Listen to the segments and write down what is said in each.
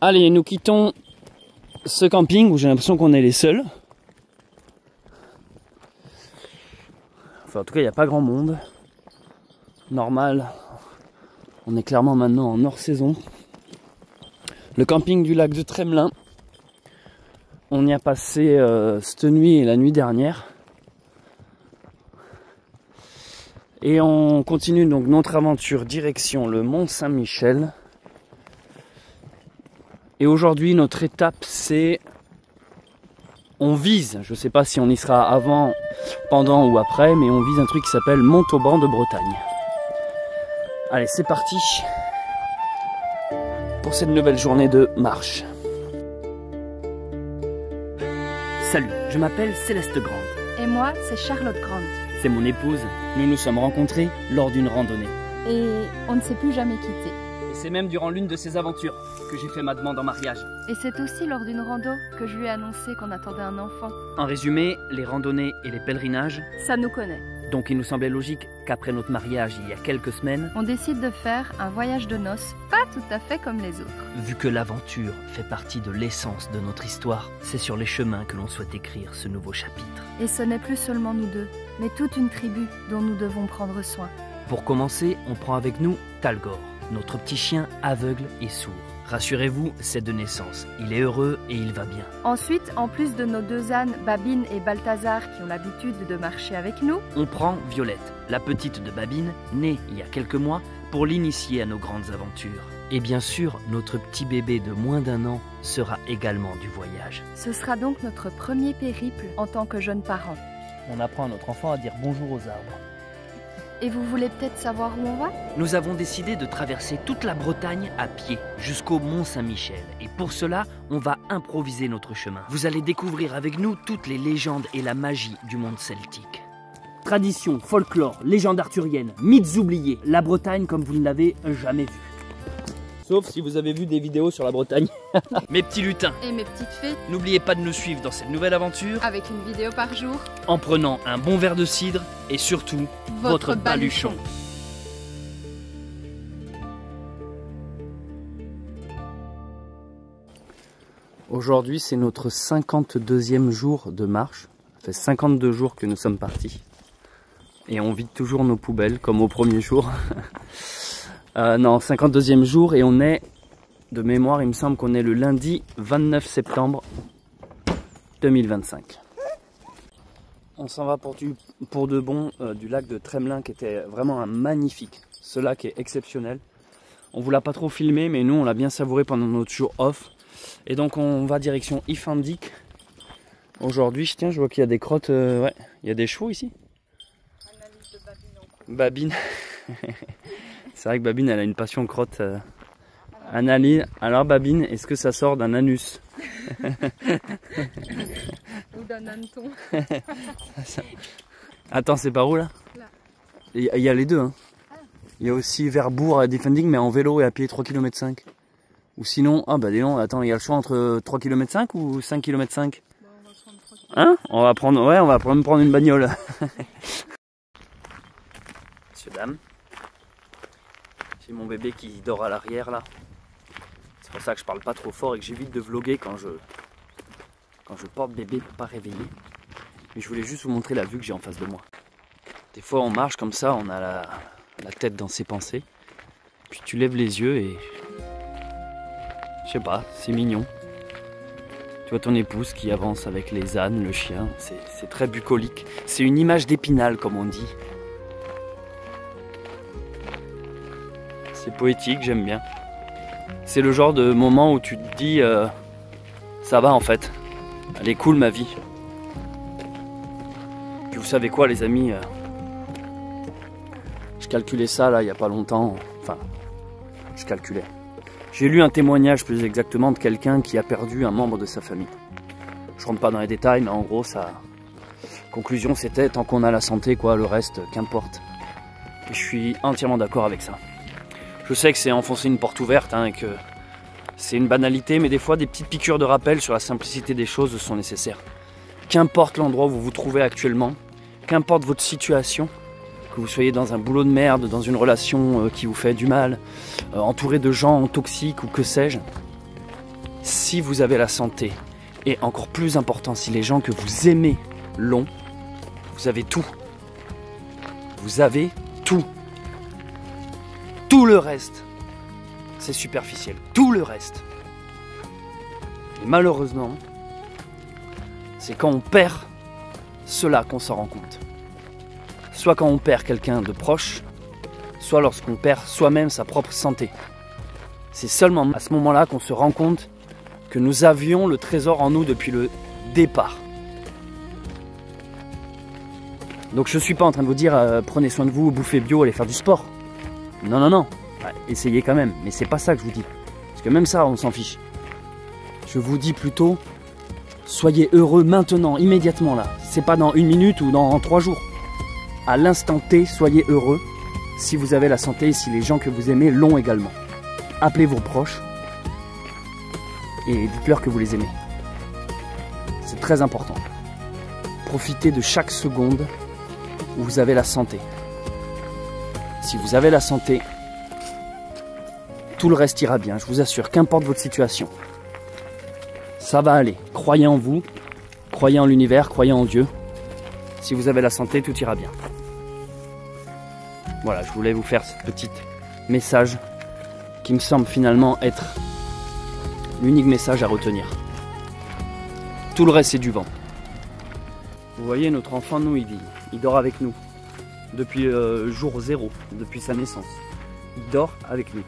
Allez, nous quittons ce camping où j'ai l'impression qu'on est les seuls. Enfin, en tout cas, il n'y a pas grand monde. Normal. On est clairement maintenant en hors saison. Le camping du lac de Tremelin. On y a passé cette nuit et la nuit dernière. Et on continue donc notre aventure direction le Mont Saint-Michel. Et aujourd'hui, notre étape, c'est... On vise, je ne sais pas si on y sera avant, pendant ou après, mais on vise un truc qui s'appelle Montauban de Bretagne. Allez, c'est parti pour cette nouvelle journée de marche. Salut, je m'appelle Céleste Grande. Et moi, c'est Charlotte Grande. C'est mon épouse. Nous nous sommes rencontrés lors d'une randonnée. Et on ne s'est plus jamais quittés. Et c'est même durant l'une de ces aventures que j'ai fait ma demande en mariage. Et c'est aussi lors d'une rando que je lui ai annoncé qu'on attendait un enfant. En résumé, les randonnées et les pèlerinages, ça nous connaît. Donc il nous semblait logique qu'après notre mariage il y a quelques semaines, on décide de faire un voyage de noces, pas tout à fait comme les autres. Vu que l'aventure fait partie de l'essence de notre histoire, c'est sur les chemins que l'on souhaite écrire ce nouveau chapitre. Et ce n'est plus seulement nous deux, mais toute une tribu dont nous devons prendre soin. Pour commencer, on prend avec nous Talgor, notre petit chien aveugle et sourd. Rassurez-vous, c'est de naissance. Il est heureux et il va bien. Ensuite, en plus de nos deux ânes, Babine et Balthazar, qui ont l'habitude de marcher avec nous, on prend Violette, la petite de Babine, née il y a quelques mois, pour l'initier à nos grandes aventures. Et bien sûr, notre petit bébé de moins d'1 an sera également du voyage. Ce sera donc notre premier périple en tant que jeunes parents. On apprend à notre enfant à dire bonjour aux arbres. Et vous voulez peut-être savoir où on va? Nous avons décidé de traverser toute la Bretagne à pied, jusqu'au Mont Saint-Michel. Et pour cela, on va improviser notre chemin. Vous allez découvrir avec nous toutes les légendes et la magie du monde celtique. Tradition, folklore, légendes arthuriennes, mythes oubliés, la Bretagne comme vous ne l'avez jamais vue. Sauf si vous avez vu des vidéos sur la Bretagne. Mes petits lutins. Et mes petites fées. N'oubliez pas de nous suivre dans cette nouvelle aventure. Avec une vidéo par jour. En prenant un bon verre de cidre et surtout, votre baluchon. Aujourd'hui, c'est notre 52e jour de marche. Ça fait 52 jours que nous sommes partis. Et on vide toujours nos poubelles comme au premier jour. Non, 52e jour et on est, de mémoire, il me semble qu'on est le lundi 29 septembre 2025. On s'en va pour de bon du lac de Tremelin qui était vraiment un magnifique. Ce lac est exceptionnel. On vous l'a pas trop filmé mais nous on l'a bien savouré pendant notre jour off. Et donc on va direction Ifandic. Aujourd'hui, tiens, je vois qu'il y a des crottes, ouais, il y a des chevaux ici. Analyse de Babine. Babine. C'est vrai que Babine, elle a une passion crotte. Analyse. Alors Babine, est-ce que ça sort d'un anus? Ou d'un hanneton. Attends, c'est par où là? Il y a les deux. Hein. Il y a aussi Verbourg à Defending, mais en vélo et à pied 3,5 km. Ou sinon, ah bah dis donc, attends, il y a le choix entre 3,5 km ou 5,5 km. Bon, on va prendre 3 km. Hein? On va prendre, ouais, on va même prendre une bagnole. Messieurs, dames. J'ai mon bébé qui dort à l'arrière là. C'est pour ça que je parle pas trop fort et que j'évite de vlogger quand je porte bébé pour pas réveiller. Mais je voulais juste vous montrer la vue que j'ai en face de moi. Des fois on marche comme ça, on a la tête dans ses pensées. Puis tu lèves les yeux et... Je sais pas, c'est mignon. Tu vois ton épouse qui avance avec les ânes, le chien. C'est très bucolique. C'est une image d'Épinal comme on dit. C'est poétique, j'aime bien. C'est le genre de moment où tu te dis ça va en fait, elle est cool ma vie. Puis vous savez quoi les amis, je calculais ça là il y a pas longtemps, enfin je calculais. J'ai lu un témoignage plus exactement de quelqu'un qui a perdu un membre de sa famille. Je rentre pas dans les détails mais en gros sa conclusion c'était tant qu'on a la santé quoi, le reste qu'importe. Et je suis entièrement d'accord avec ça. Je sais que c'est enfoncer une porte ouverte hein, et que c'est une banalité, mais des fois des petites piqûres de rappel sur la simplicité des choses sont nécessaires. Qu'importe l'endroit où vous vous trouvez actuellement, qu'importe votre situation, que vous soyez dans un boulot de merde, dans une relation qui vous fait du mal, entouré de gens toxiques ou que sais-je, si vous avez la santé, et encore plus important, si les gens que vous aimez l'ont, vous avez tout. Vous avez tout. Tout le reste, c'est superficiel. Tout le reste. Et malheureusement, c'est quand on perd cela qu'on s'en rend compte. Soit quand on perd quelqu'un de proche, soit lorsqu'on perd soi-même sa propre santé. C'est seulement à ce moment-là qu'on se rend compte que nous avions le trésor en nous depuis le départ. Donc je ne suis pas en train de vous dire prenez soin de vous, bouffez bio, allez faire du sport. Non, non, non. Essayez quand même, mais c'est pas ça que je vous dis. Parce que même ça, on s'en fiche. Je vous dis plutôt, soyez heureux maintenant, immédiatement là. C'est pas dans 1 minute ou dans 3 jours. À l'instant T, soyez heureux si vous avez la santé et si les gens que vous aimez l'ont également. Appelez vos proches et dites-leur que vous les aimez. C'est très important. Profitez de chaque seconde où vous avez la santé. Si vous avez la santé, tout le reste ira bien, je vous assure, qu'importe votre situation. Ça va aller. Croyez en vous, croyez en l'univers, croyez en Dieu. Si vous avez la santé, tout ira bien. Voilà, je voulais vous faire ce petit message qui me semble finalement être l'unique message à retenir. Tout le reste, c'est du vent. Vous voyez, notre enfant, nous, il dort avec nous. Depuis jour 0, depuis sa naissance. Il dort avec nous.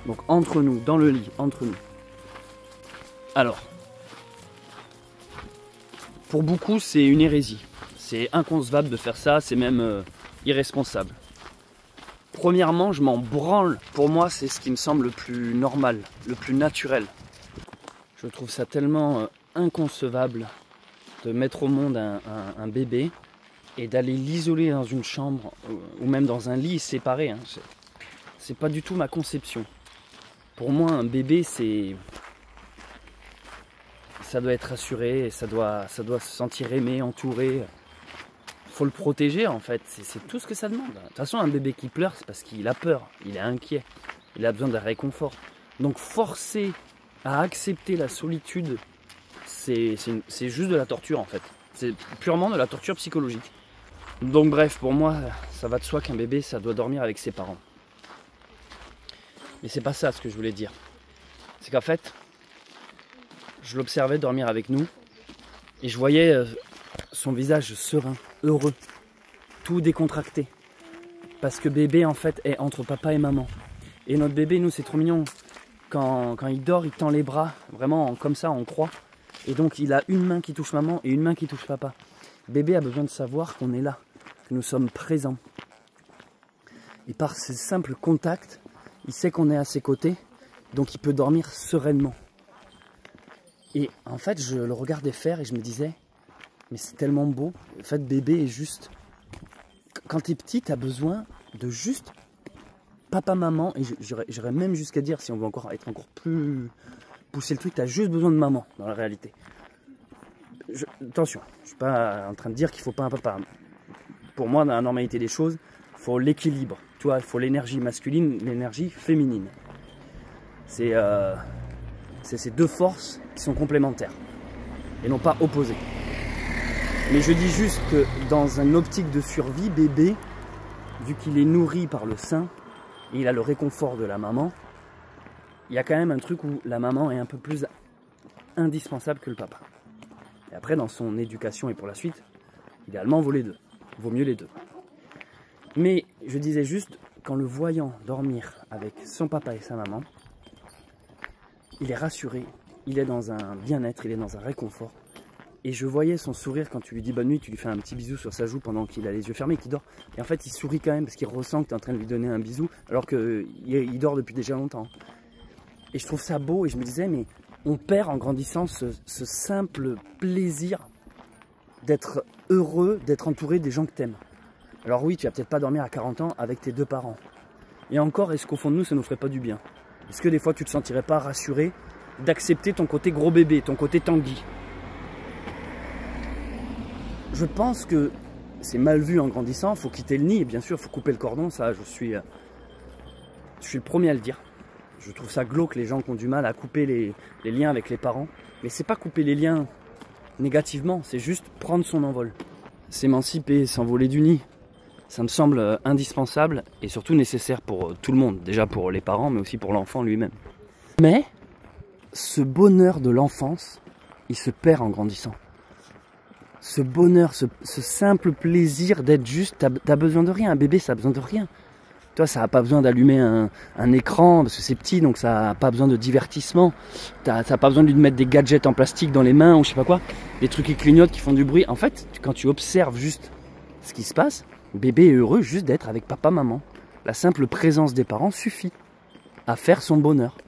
Donc entre nous, dans le lit, entre nous. Alors, pour beaucoup, c'est une hérésie. C'est inconcevable de faire ça, c'est même irresponsable. Premièrement, je m'en branle. Pour moi, c'est ce qui me semble le plus normal, le plus naturel. Je trouve ça tellement inconcevable de mettre au monde un bébé et d'aller l'isoler dans une chambre ou même dans un lit séparé. Hein. C'est pas du tout ma conception. Pour moi, un bébé, ça doit être rassuré, ça doit se sentir aimé, entouré. Faut le protéger en fait, c'est tout ce que ça demande. De toute façon, un bébé qui pleure, c'est parce qu'il a peur, il est inquiet, il a besoin d'un réconfort. Donc forcer à accepter la solitude, c'est juste de la torture en fait. C'est purement de la torture psychologique. Donc bref, pour moi, ça va de soi qu'un bébé, ça doit dormir avec ses parents. Mais c'est pas ça ce que je voulais dire. C'est qu'en fait, je l'observais dormir avec nous et je voyais son visage serein, heureux, tout décontracté. Parce que bébé en fait est entre papa et maman. Et notre bébé, nous, c'est trop mignon. Quand il dort, il tend les bras, vraiment comme ça, on croit. Et donc il a une main qui touche maman et une main qui touche papa. Bébé a besoin de savoir qu'on est là, que nous sommes présents. Et par ce simple contact, il sait qu'on est à ses côtés, donc il peut dormir sereinement. Et en fait, je le regardais faire et je me disais, mais c'est tellement beau. En fait, bébé est juste... Quand tu es petit, tu as besoin de juste papa, maman, et j'aurais même jusqu'à dire, si on veut être encore plus... pousser le truc, tu as juste besoin de maman, dans la réalité. Attention, je ne suis pas en train de dire qu'il ne faut pas un papa. Pour moi, dans la normalité des choses, il faut l'équilibre. Tu vois, il faut l'énergie masculine, l'énergie féminine. C'est ces deux forces qui sont complémentaires et non pas opposées. Mais je dis juste que dans une optique de survie, bébé, vu qu'il est nourri par le sein et il a le réconfort de la maman, il y a quand même un truc où la maman est un peu plus indispensable que le papa. Et après, dans son éducation et pour la suite, idéalement, vaut les deux. Vaut mieux les deux. Mais je disais juste, qu'en le voyant dormir avec son papa et sa maman, il est rassuré, il est dans un bien-être, il est dans un réconfort. Et je voyais son sourire quand tu lui dis bonne nuit, tu lui fais un petit bisou sur sa joue pendant qu'il a les yeux fermés, qu'il dort. Et en fait, il sourit quand même parce qu'il ressent que tu es en train de lui donner un bisou, alors qu'il dort depuis déjà longtemps. Et je trouve ça beau et je me disais, mais on perd en grandissant ce simple plaisir d'être heureux, d'être entouré des gens que tu aimes. Alors oui, tu vas peut-être pas dormir à 40 ans avec tes deux parents. Et encore, est-ce qu'au fond de nous, ça nous ferait pas du bien? Est-ce que des fois, tu te sentirais pas rassuré d'accepter ton côté gros bébé, ton côté Tanguy? Je pense que c'est mal vu en grandissant, il faut quitter le nid, et bien sûr, il faut couper le cordon, ça, je suis le premier à le dire. Je trouve ça glauque, les gens qui ont du mal à couper les liens avec les parents. Mais c'est pas couper les liens négativement, c'est juste prendre son envol. S'émanciper, s'envoler du nid, ça me semble indispensable et surtout nécessaire pour tout le monde. Déjà pour les parents, mais aussi pour l'enfant lui-même. Mais ce bonheur de l'enfance, il se perd en grandissant. Ce bonheur, ce simple plaisir d'être juste, t'as besoin de rien. Un bébé, ça a besoin de rien. Toi, ça n'a pas besoin d'allumer un écran parce que c'est petit, donc ça n'a pas besoin de divertissement. Ça n'a pas besoin de lui mettre des gadgets en plastique dans les mains ou je sais pas quoi. Des trucs qui clignotent, qui font du bruit. En fait, quand tu observes juste ce qui se passe, le bébé est heureux juste d'être avec papa, maman. La simple présence des parents suffit à faire son bonheur.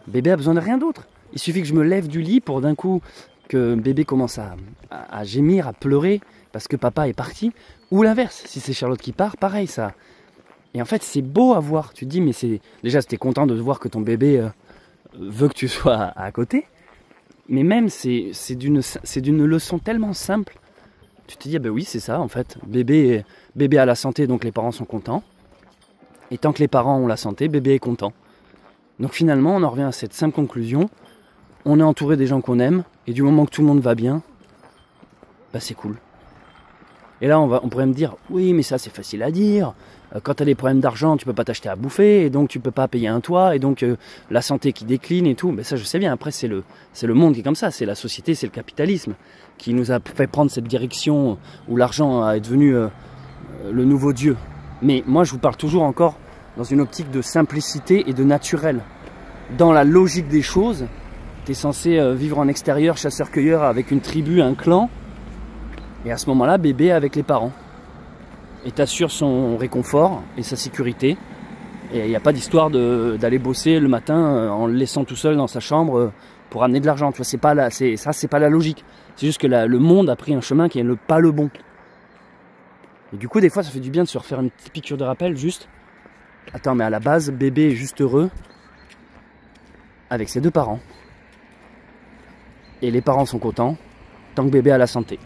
Le bébé a besoin de rien d'autre. Il suffit que je me lève du lit pour d'un coup que bébé commence à gémir, à pleurer parce que papa est parti. Ou l'inverse, si c'est Charlotte qui part, pareil ça. Et en fait, c'est beau à voir. Tu te dis, mais c'est déjà, t'es content de voir que ton bébé veut que tu sois à côté. Mais même, c'est d'une leçon tellement simple. Tu te dis, ah ben oui, c'est ça, en fait. Bébé a la santé, donc les parents sont contents. Et tant que les parents ont la santé, bébé est content. Donc finalement, on en revient à cette simple conclusion. On est entouré des gens qu'on aime. Et du moment que tout le monde va bien, bah c'est cool. Et là, on pourrait me dire, oui, mais ça, c'est facile à dire. Quand tu as des problèmes d'argent, tu peux pas t'acheter à bouffer, et donc tu peux pas payer un toit, et donc la santé qui décline et tout. Mais ça, je sais bien. Après, c'est le monde qui est comme ça. C'est la société, c'est le capitalisme qui nous a fait prendre cette direction où l'argent est devenu le nouveau Dieu. Mais moi, je vous parle toujours encore dans une optique de simplicité et de naturel. Dans la logique des choses, tu es censé vivre en extérieur, chasseur-cueilleur, avec une tribu, un clan. Et à ce moment-là, bébé avec les parents. Et t'assures son réconfort et sa sécurité. Et il n'y a pas d'histoire d'aller bosser le matin en le laissant tout seul dans sa chambre pour ramener de l'argent. Tu vois, c'est pas la logique. C'est juste que le monde a pris un chemin qui n'est pas le bon. Et du coup, des fois, ça fait du bien de se refaire une petite piqûre de rappel, juste. Attends, mais à la base, bébé est juste heureux avec ses deux parents. Et les parents sont contents tant que bébé a la santé.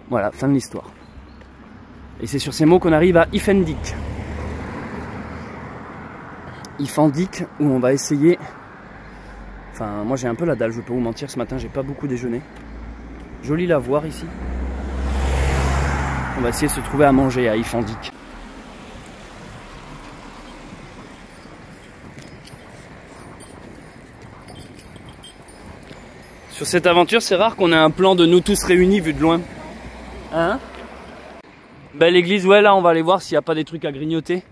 Voilà, fin de l'histoire. Et c'est sur ces mots qu'on arrive à Ifendik. Ifendik, où on va essayer... Enfin, moi j'ai un peu la dalle, je peux vous mentir, ce matin j'ai pas beaucoup déjeuné. Joli la voir ici. On va essayer de se trouver à manger à Ifendik. Sur cette aventure, c'est rare qu'on ait un plan de nous tous réunis vu de loin. Hein? Ben l'église, ouais, là on va aller voir s'il n'y a pas des trucs à grignoter.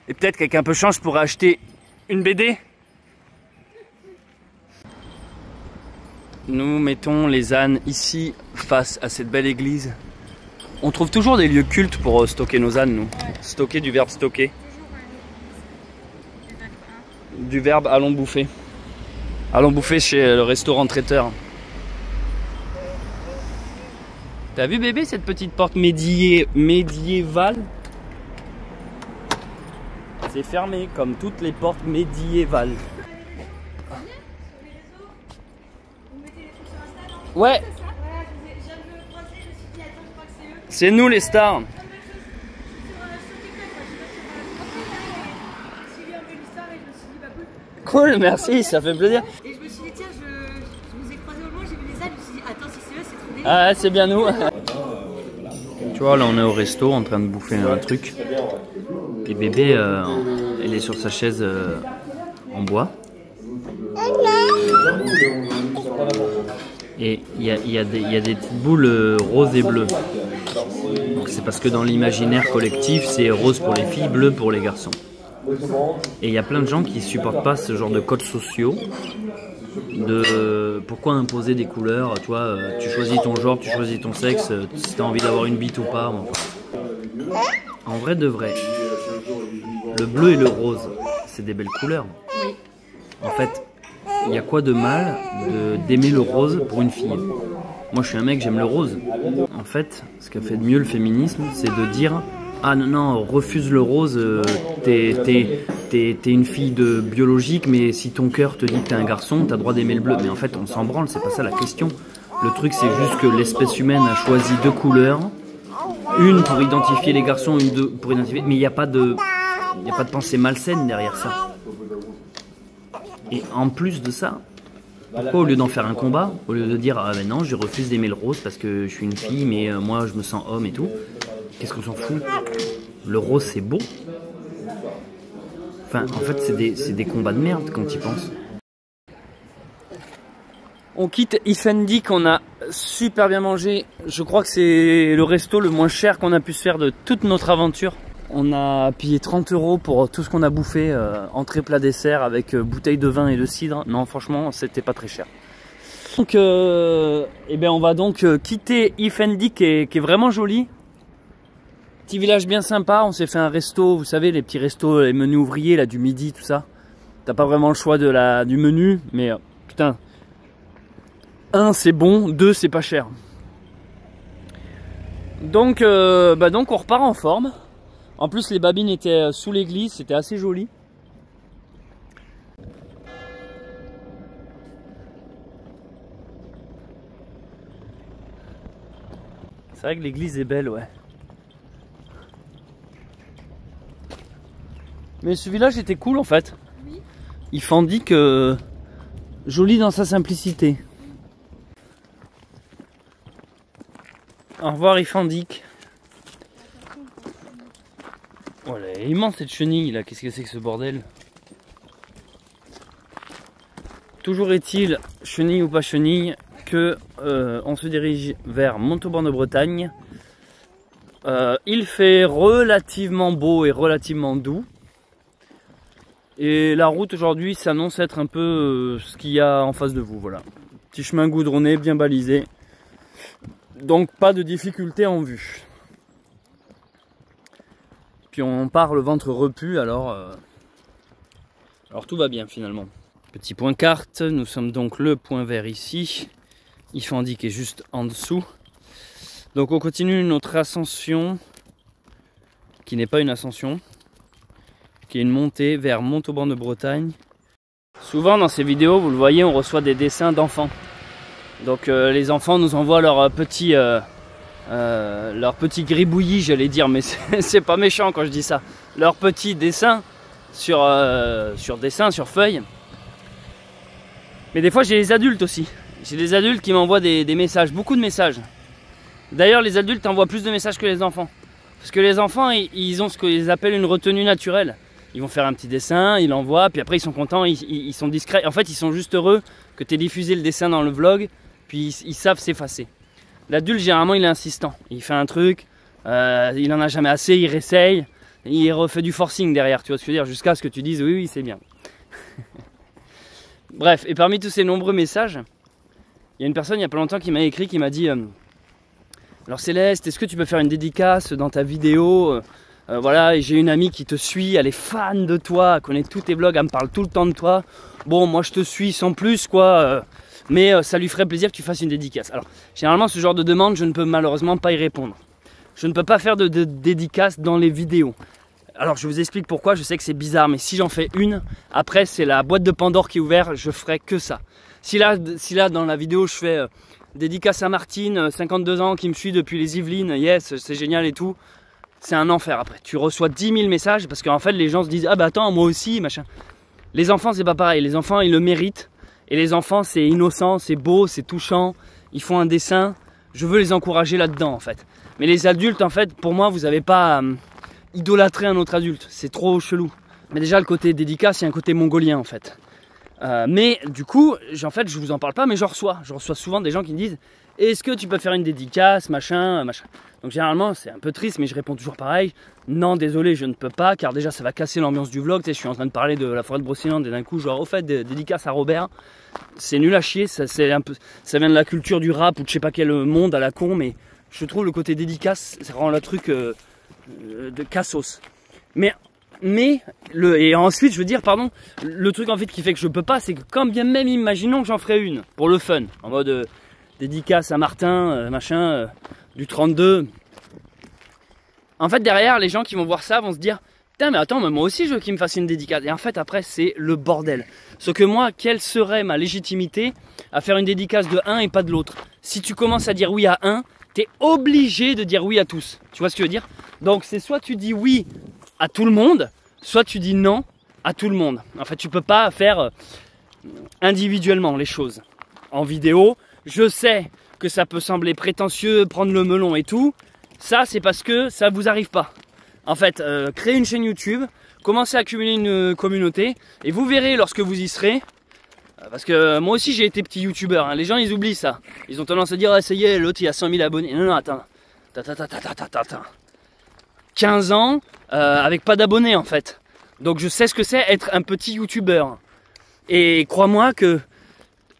Et peut-être qu'avec un peu de chance, je pourrais acheter une BD. Nous mettons les ânes ici, face à cette belle église. On trouve toujours des lieux cultes pour stocker nos ânes, nous. Stocker du verbe stocker. Du verbe allons bouffer. Allons bouffer chez le restaurant traiteur. T'as vu bébé cette petite porte médiévale? C'est fermé comme toutes les portes médiévales. Ouais. C'est nous les stars. Cool, merci, ça fait plaisir. Et je me suis dit, tiens, je vous ai croisé au loin, j'ai vu les ânes, je me suis dit, attends, si c'est eux, c'est trop bien. Ah, c'est bien nous. Tu vois, là on est au resto en train de bouffer un truc. Et bébé, elle est sur sa chaise en bois. Et il y a des petites boules roses et bleues. Donc c'est parce que dans l'imaginaire collectif, c'est rose pour les filles, bleu pour les garçons. Et il y a plein de gens qui supportent pas ce genre de codes sociaux. De pourquoi imposer des couleurs, tu vois, tu choisis ton genre, tu choisis ton sexe, si tu as envie d'avoir une bite ou pas. Enfin. En vrai de vrai, le bleu et le rose, c'est des belles couleurs. En fait, il y a quoi de mal d'aimer le rose pour une fille? Moi je suis un mec, j'aime le rose. En fait, ce qu'a fait de mieux le féminisme, c'est de dire ah non, refuse le rose, t'es une fille de biologique, mais si ton cœur te dit que t'es un garçon, t'as le droit d'aimer le bleu. Mais en fait, on s'en branle, c'est pas ça la question. Le truc, c'est juste que l'espèce humaine a choisi deux couleurs. Une pour identifier les garçons, une pour identifier... Mais il n'y a pas de Il n'y a pas de pensée malsaine derrière ça. Et en plus de ça, pourquoi au lieu d'en faire un combat, au lieu de dire ah ben non, je refuse d'aimer le rose parce que je suis une fille, mais moi je me sens homme et tout, qu'est-ce qu'on s'en fout? Le rose c'est beau. Enfin, en fait, c'est des combats de merde quand tu y penses. On quitte Ifendi qu'on a super bien mangé. Je crois que c'est le resto le moins cher qu'on a pu se faire de toute notre aventure. On a payé 30 € pour tout ce qu'on a bouffé, entrée, plat, dessert, avec bouteille de vin et de cidre. Non, franchement, c'était pas très cher. Donc, eh ben, on va donc quitter Ifendi qui est vraiment joli. Petit village bien sympa. On s'est fait un resto, vous savez, les petits restos, les menus ouvriers là du midi, tout ça. T'as pas vraiment le choix du menu, mais putain. 1 c'est bon, 2 c'est pas cher. Donc, donc on repart en forme. En plus les babines étaient sous l'église, c'était assez joli. C'est vrai que l'église est belle, ouais. Mais ce village était cool en fait. Oui. Ifendi que joli dans sa simplicité. Au revoir Ifendi. Oh, elle est immense cette chenille là, qu'est-ce que c'est que ce bordel? Toujours est-il, chenille ou pas chenille, que on se dirige vers Montauban de Bretagne. Il fait relativement beau et relativement doux. Et la route aujourd'hui s'annonce être un peu ce qu'il y a en face de vous, voilà. Petit chemin goudronné, bien balisé. Donc pas de difficulté en vue. Puis on part le ventre repu, alors tout va bien finalement. Petit point carte, nous sommes donc le point vert ici. Ifendi qui est juste en dessous. Donc on continue notre ascension, qui n'est pas une ascension, qui est une montée vers Montauban de Bretagne. Souvent dans ces vidéos, vous le voyez, on reçoit des dessins d'enfants. Donc les enfants nous envoient leurs petits gribouillis, j'allais dire, mais c'est pas méchant quand je dis ça. Leurs petits dessins sur feuille. Mais des fois j'ai les adultes aussi. J'ai des adultes qui m'envoient des messages, beaucoup de messages. D'ailleurs les adultes envoient plus de messages que les enfants. Parce que les enfants, ils ont ce qu'ils appellent une retenue naturelle. Ils vont faire un petit dessin, ils l'envoient, puis après ils sont contents, ils sont discrets. En fait, ils sont juste heureux que tu aies diffusé le dessin dans le vlog, puis ils savent s'effacer. L'adulte, généralement, il est insistant. Il fait un truc, il en a jamais assez, il réessaye, il refait du forcing derrière, tu vois ce que je veux dire, jusqu'à ce que tu dises oui, oui, c'est bien. Bref, et parmi tous ces nombreux messages, il y a une personne il n'y a pas longtemps qui m'a écrit, qui m'a dit alors Céleste, est-ce que tu peux faire une dédicace dans ta vidéo voilà, j'ai une amie qui te suit, elle est fan de toi, elle connaît tous tes vlogs, elle me parle tout le temps de toi. Bon, moi je te suis sans plus, quoi, mais ça lui ferait plaisir que tu fasses une dédicace. Alors, généralement, ce genre de demande, je ne peux malheureusement pas y répondre. Je ne peux pas faire de dédicace dans les vidéos. Alors, je vous explique pourquoi, je sais que c'est bizarre, mais si j'en fais une, après, c'est la boîte de Pandore qui est ouverte, je ferai que ça. Si là dans la vidéo, je fais dédicace à Martine, 52 ans, qui me suit depuis les Yvelines, yes, c'est génial et tout. C'est un enfer après. Tu reçois 10 000 messages parce qu'en fait les gens se disent ah bah attends moi aussi machin. Les enfants c'est pas pareil. Les enfants ils le méritent. Et les enfants c'est innocent, c'est beau, c'est touchant. Ils font un dessin. Je veux les encourager là-dedans en fait. Mais les adultes en fait pour moi vous avez pas idolâtré un autre adulte. C'est trop chelou. Mais déjà le côté dédicace il y a un côté mongolien en fait. Mais du coup en fait je vous en parle pas mais je reçois souvent des gens qui me disent est-ce que tu peux faire une dédicace machin. Donc généralement c'est un peu triste mais je réponds toujours pareil. Non désolé je ne peux pas car déjà ça va casser l'ambiance du vlog. Tu sais, je suis en train de parler de la forêt de Brocéliande et d'un coup genre au fait dédicace à Robert. C'est nul à chier, ça vient de la culture du rap ou de je sais pas quel monde à la con. Mais je trouve le côté dédicace ça rend le truc de cassos. Et ensuite je veux dire pardon, le truc en fait qui fait que je peux pas c'est que quand bien même imaginons que j'en ferais une pour le fun en mode dédicace à Martin machin du 32. En fait derrière les gens qui vont voir ça vont se dire putain mais attends mais moi aussi je veux qu'il me fasse une dédicace. Et en fait après c'est le bordel. Sauf que moi quelle serait ma légitimité à faire une dédicace de un et pas de l'autre? Si tu commences à dire oui à un, t'es obligé de dire oui à tous. Tu vois ce que je veux dire? Donc c'est soit tu dis oui à tout le monde, soit tu dis non à tout le monde. En fait, tu peux pas faire individuellement les choses. En vidéo, je sais que ça peut sembler prétentieux, prendre le melon et tout. Ça, c'est parce que ça vous arrive pas. En fait, créez une chaîne YouTube, commencez à accumuler une communauté et vous verrez lorsque vous y serez. Parce que moi aussi j'ai été petit youtubeur, hein. Les gens ils oublient ça. Ils ont tendance à dire ah, ça y est, l'autre il a 100 000 abonnés. Non, non, attends. 15 ans avec pas d'abonnés en fait. Donc je sais ce que c'est être un petit youtubeur. Et crois-moi que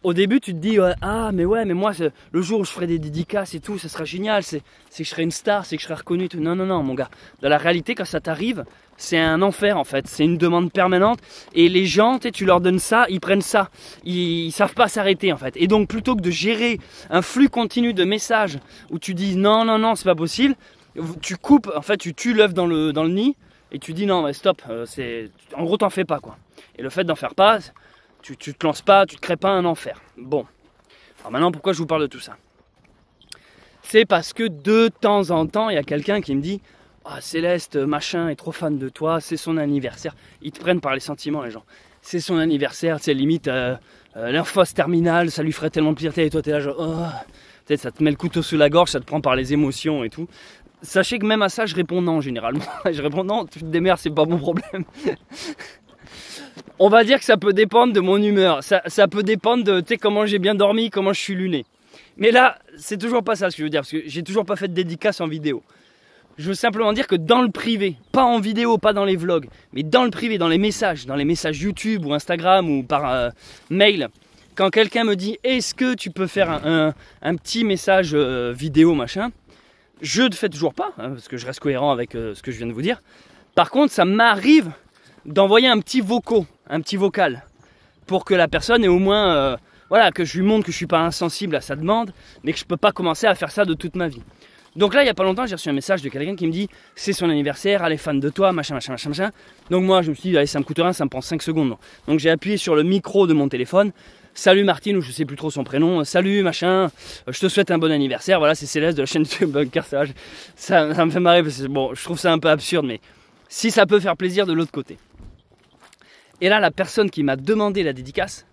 au début tu te dis ah mais ouais mais moi le jour où je ferai des dédicaces et tout ça sera génial, c'est que je serai une star, c'est que je serai reconnu et tout. Non non non mon gars, dans la réalité quand ça t'arrive c'est un enfer en fait, c'est une demande permanente et les gens tu leur donnes ça, ils prennent ça, ils savent pas s'arrêter en fait. Et donc plutôt que de gérer un flux continu de messages où tu dis non non non c'est pas possible, tu coupes en fait, tu tues l'œuf dans le nid et tu dis non mais stop, en gros t'en fais pas quoi. Et le fait d'en faire pas, tu te lances pas, tu te crées pas un enfer. Bon, alors maintenant pourquoi je vous parle de tout ça? C'est parce que de temps en temps, il y a quelqu'un qui me dit « Ah, Céleste, machin est trop fan de toi, c'est son anniversaire. » Ils te prennent par les sentiments les gens. C'est son anniversaire, c'est limite l'infos terminale, ça lui ferait tellement plaisir. Et toi t'es là genre oh. Ça te met le couteau sous la gorge, ça te prend par les émotions et tout. Sachez que même à ça je réponds non généralement. Je réponds non, tu te démerdes, c'est pas mon problème. On va dire que ça peut dépendre de mon humeur, ça peut dépendre de comment j'ai bien dormi, comment je suis luné. Mais là, c'est toujours pas ça ce que je veux dire, parce que j'ai toujours pas fait de dédicace en vidéo. Je veux simplement dire que dans le privé, pas en vidéo, pas dans les vlogs, mais dans le privé, dans les messages YouTube ou Instagram ou par mail, quand quelqu'un me dit est-ce que tu peux faire un petit message vidéo machin, je ne fais toujours pas, hein, parce que je reste cohérent avec ce que je viens de vous dire. Par contre, ça m'arrive d'envoyer un petit vocal, pour que la personne ait au moins, voilà, que je lui montre que je suis pas insensible à sa demande, mais que je peux pas commencer à faire ça de toute ma vie. Donc là, il y a pas longtemps, j'ai reçu un message de quelqu'un qui me dit c'est son anniversaire, elle est fan de toi, machin, machin, machin, machin. Donc moi, je me suis dit, allez, ça me coûte rien, ça me prend 5 secondes. Donc j'ai appuyé sur le micro de mon téléphone. Salut Martine, ou je sais plus trop son prénom. Salut machin, je te souhaite un bon anniversaire. Voilà, c'est Céleste de la chaîne YouTube Bunker. Ça me fait marrer parce que bon, je trouve ça un peu absurde, mais si ça peut faire plaisir de l'autre côté. Et là, la personne qui m'a demandé la dédicace,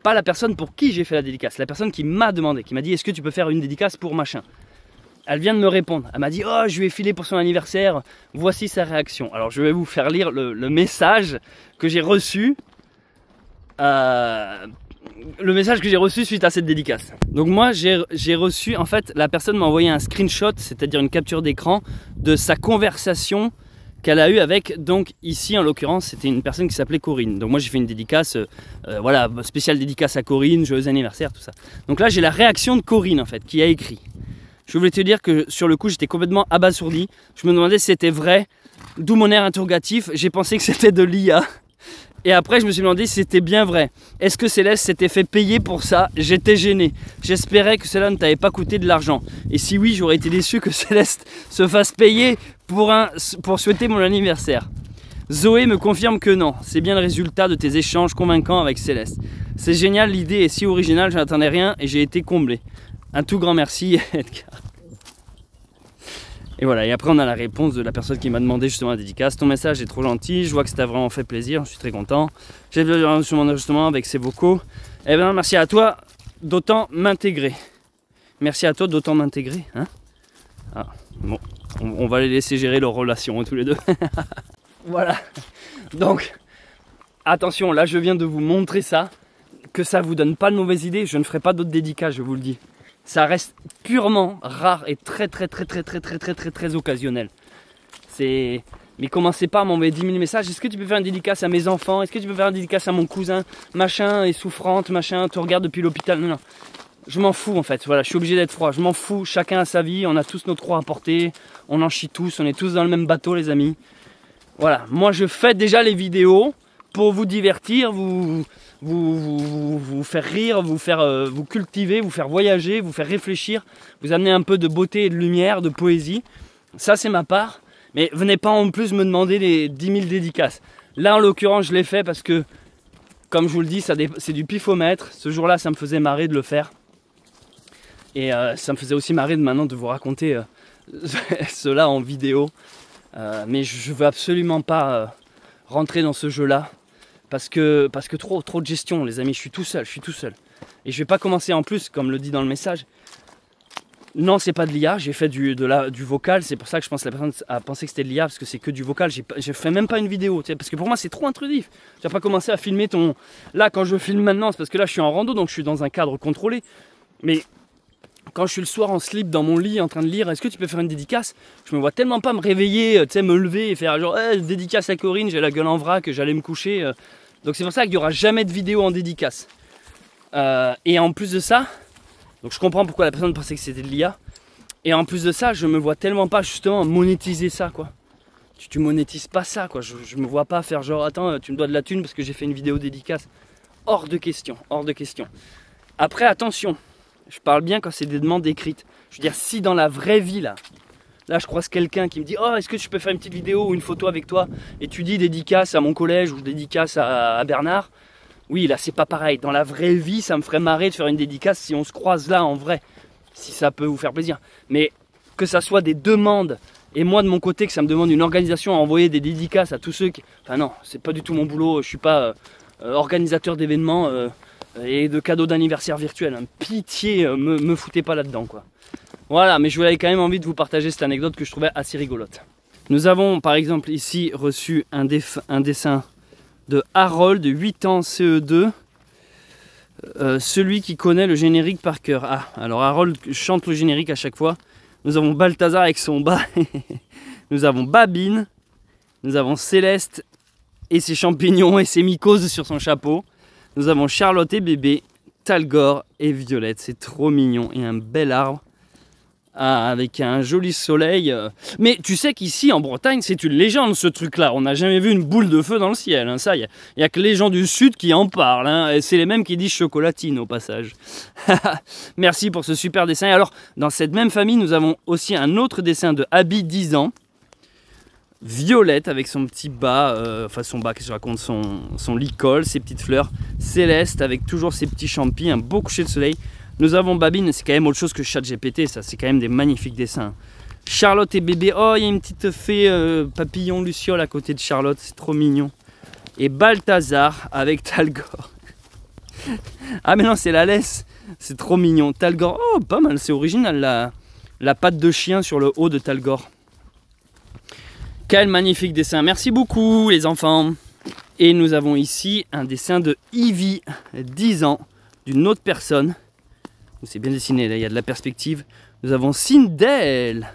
pas la personne pour qui j'ai fait la dédicace, la personne qui m'a demandé, qui m'a dit est-ce que tu peux faire une dédicace pour machin. Elle vient de me répondre, elle m'a dit oh je lui ai filé pour son anniversaire, voici sa réaction. Alors je vais vous faire lire le message que j'ai reçu, suite à cette dédicace. Donc moi j'ai reçu, en fait la personne m'a envoyé un screenshot, c'est-à-dire une capture d'écran de sa conversation qu'elle a eue avec, donc ici en l'occurrence c'était une personne qui s'appelait Corinne. Donc moi j'ai fait une dédicace, voilà, spéciale dédicace à Corinne, joyeux anniversaire, tout ça. Donc là j'ai la réaction de Corinne en fait, qui a écrit. Je voulais te dire que sur le coup j'étais complètement abasourdi, je me demandais si c'était vrai, d'où mon air interrogatif, j'ai pensé que c'était de l'IA. Et après je me suis demandé si c'était bien vrai. Est-ce que Céleste s'était fait payer pour ça? J'étais gêné. J'espérais que cela ne t'avait pas coûté de l'argent. Et si oui, j'aurais été déçu que Céleste se fasse payer pour souhaiter mon anniversaire. Zoé me confirme que non. C'est bien le résultat de tes échanges convaincants avec Céleste. C'est génial, l'idée est si originale, je n'attendais rien et j'ai été comblé. Un tout grand merci, Edgar. Et voilà, et après on a la réponse de la personne qui m'a demandé justement la dédicace. Ton message est trop gentil, je vois que ça t'a vraiment fait plaisir, je suis très content. J'ai vu sur mon enregistrement avec ses vocaux. Eh bien merci à toi d'autant m'intégrer. Merci à toi d'autant m'intégrer. Hein, ah, bon, on va les laisser gérer leur relation tous les deux. Voilà. Donc, attention, là je viens de vous montrer ça. Que ça vous donne pas de mauvaises idées, je ne ferai pas d'autres dédicaces, je vous le dis. Ça reste purement rare et très occasionnel. Mais commencez pas à m'envoyer 10 000 messages. Est-ce que tu peux faire une dédicace à mes enfants? Est-ce que tu peux faire une dédicace à mon cousin? Machin est souffrante, machin, te regarde depuis l'hôpital. Non, non. Je m'en fous en fait. Voilà, je suis obligé d'être froid. Je m'en fous. Chacun a sa vie. On a tous notre croix à porter. On en chie tous. On est tous dans le même bateau, les amis. Voilà. Moi, je fais déjà les vidéos pour vous divertir, vous faire rire, vous cultiver, vous faire voyager, vous faire réfléchir, vous amener un peu de beauté et de lumière, de poésie. Ça c'est ma part, mais venez pas en plus me demander les 10 000 dédicaces. Là en l'occurrence je l'ai fait parce que, comme je vous le dis, c'est du pifomètre. Ce jour-là ça me faisait marrer de le faire. Et ça me faisait aussi marrer maintenant de vous raconter cela en vidéo. Mais je veux absolument pas rentrer dans ce jeu-là. Parce que trop de gestion, les amis, je suis tout seul. Et je vais pas commencer en plus, comme le dit dans le message. Non, c'est pas de l'IA, j'ai fait du vocal, c'est pour ça que je pense que la personne a pensé que c'était de l'IA, parce que c'est que du vocal, je fais même pas une vidéo, tu sais, parce que pour moi c'est trop intrusif. Tu vas pas commencer à filmer ton... Là, quand je filme maintenant, c'est parce que là je suis en rando, donc je suis dans un cadre contrôlé. Mais quand je suis le soir en slip dans mon lit en train de lire, est-ce que tu peux faire une dédicace? Je me vois tellement pas me réveiller, tu sais, me lever et faire genre dédicace à Corinne, j'ai la gueule en vrac, j'allais me coucher. Donc c'est pour ça qu'il y aura jamais de vidéo en dédicace. Et en plus de ça... Donc je comprends pourquoi la personne pensait que c'était de l'IA. Et en plus de ça, je me vois tellement pas justement monétiser ça, quoi. Tu monétises pas ça, quoi. Je me vois pas faire genre, attends, tu me dois de la thune parce que j'ai fait une vidéo dédicace. Hors de question, hors de question. Après, attention, je parle bien quand c'est des demandes écrites. Je veux dire, si dans la vraie vie, là je croise quelqu'un qui me dit, oh, est-ce que tu peux faire une petite vidéo ou une photo avec toi? Et tu dis dédicace à mon collège ou dédicace à Bernard. Oui, là, c'est pas pareil. Dans la vraie vie, ça me ferait marrer de faire une dédicace si on se croise là en vrai. Si ça peut vous faire plaisir. Mais que ça soit des demandes, et moi de mon côté, que ça me demande une organisation à envoyer des dédicaces à tous ceux qui... Enfin non, c'est pas du tout mon boulot. Je suis pas organisateur d'événements et de cadeaux d'anniversaire virtuels. Hein. Pitié, me foutez pas là-dedans, quoi. Voilà, mais je voulais quand même envie de vous partager cette anecdote que je trouvais assez rigolote. Nous avons, par exemple, ici reçu un dessin de Harold, de 8 ans, CE2, celui qui connaît le générique par cœur. Ah, alors Harold chante le générique à chaque fois. Nous avons Balthazar avec son bas, nous avons Babine, nous avons Céleste et ses champignons et ses mycoses sur son chapeau. Nous avons Charlotte et bébé, Talgor et Violette, c'est trop mignon, et un bel arbre. Ah, avec un joli soleil. Mais tu sais qu'ici en Bretagne c'est une légende ce truc là. On n'a jamais vu une boule de feu dans le ciel, hein. Ça, il n'y a que les gens du sud qui en parlent, hein. C'est les mêmes qui disent chocolatine au passage. Merci pour ce super dessin. Et alors dans cette même famille nous avons aussi un autre dessin de Abby 10 ans. Violette avec son petit bas, enfin son bas, qu'est-ce que je raconte, son licol, ses petites fleurs. Céleste avec toujours ses petits champis, un beau coucher de soleil. Nous avons Babine, c'est quand même autre chose que ChatGPT, ça, c'est quand même des magnifiques dessins. Charlotte et bébé, oh, il y a une petite fée papillon luciole à côté de Charlotte, c'est trop mignon. Et Balthazar avec Talgor. Ah mais non, c'est la laisse, c'est trop mignon. Talgor, oh, pas mal, c'est original, la patte de chien sur le haut de Talgor. Quel magnifique dessin, merci beaucoup les enfants. Et nous avons ici un dessin de Ivy, 10 ans, d'une autre personne. C'est bien dessiné, là il y a de la perspective. Nous avons Sindel.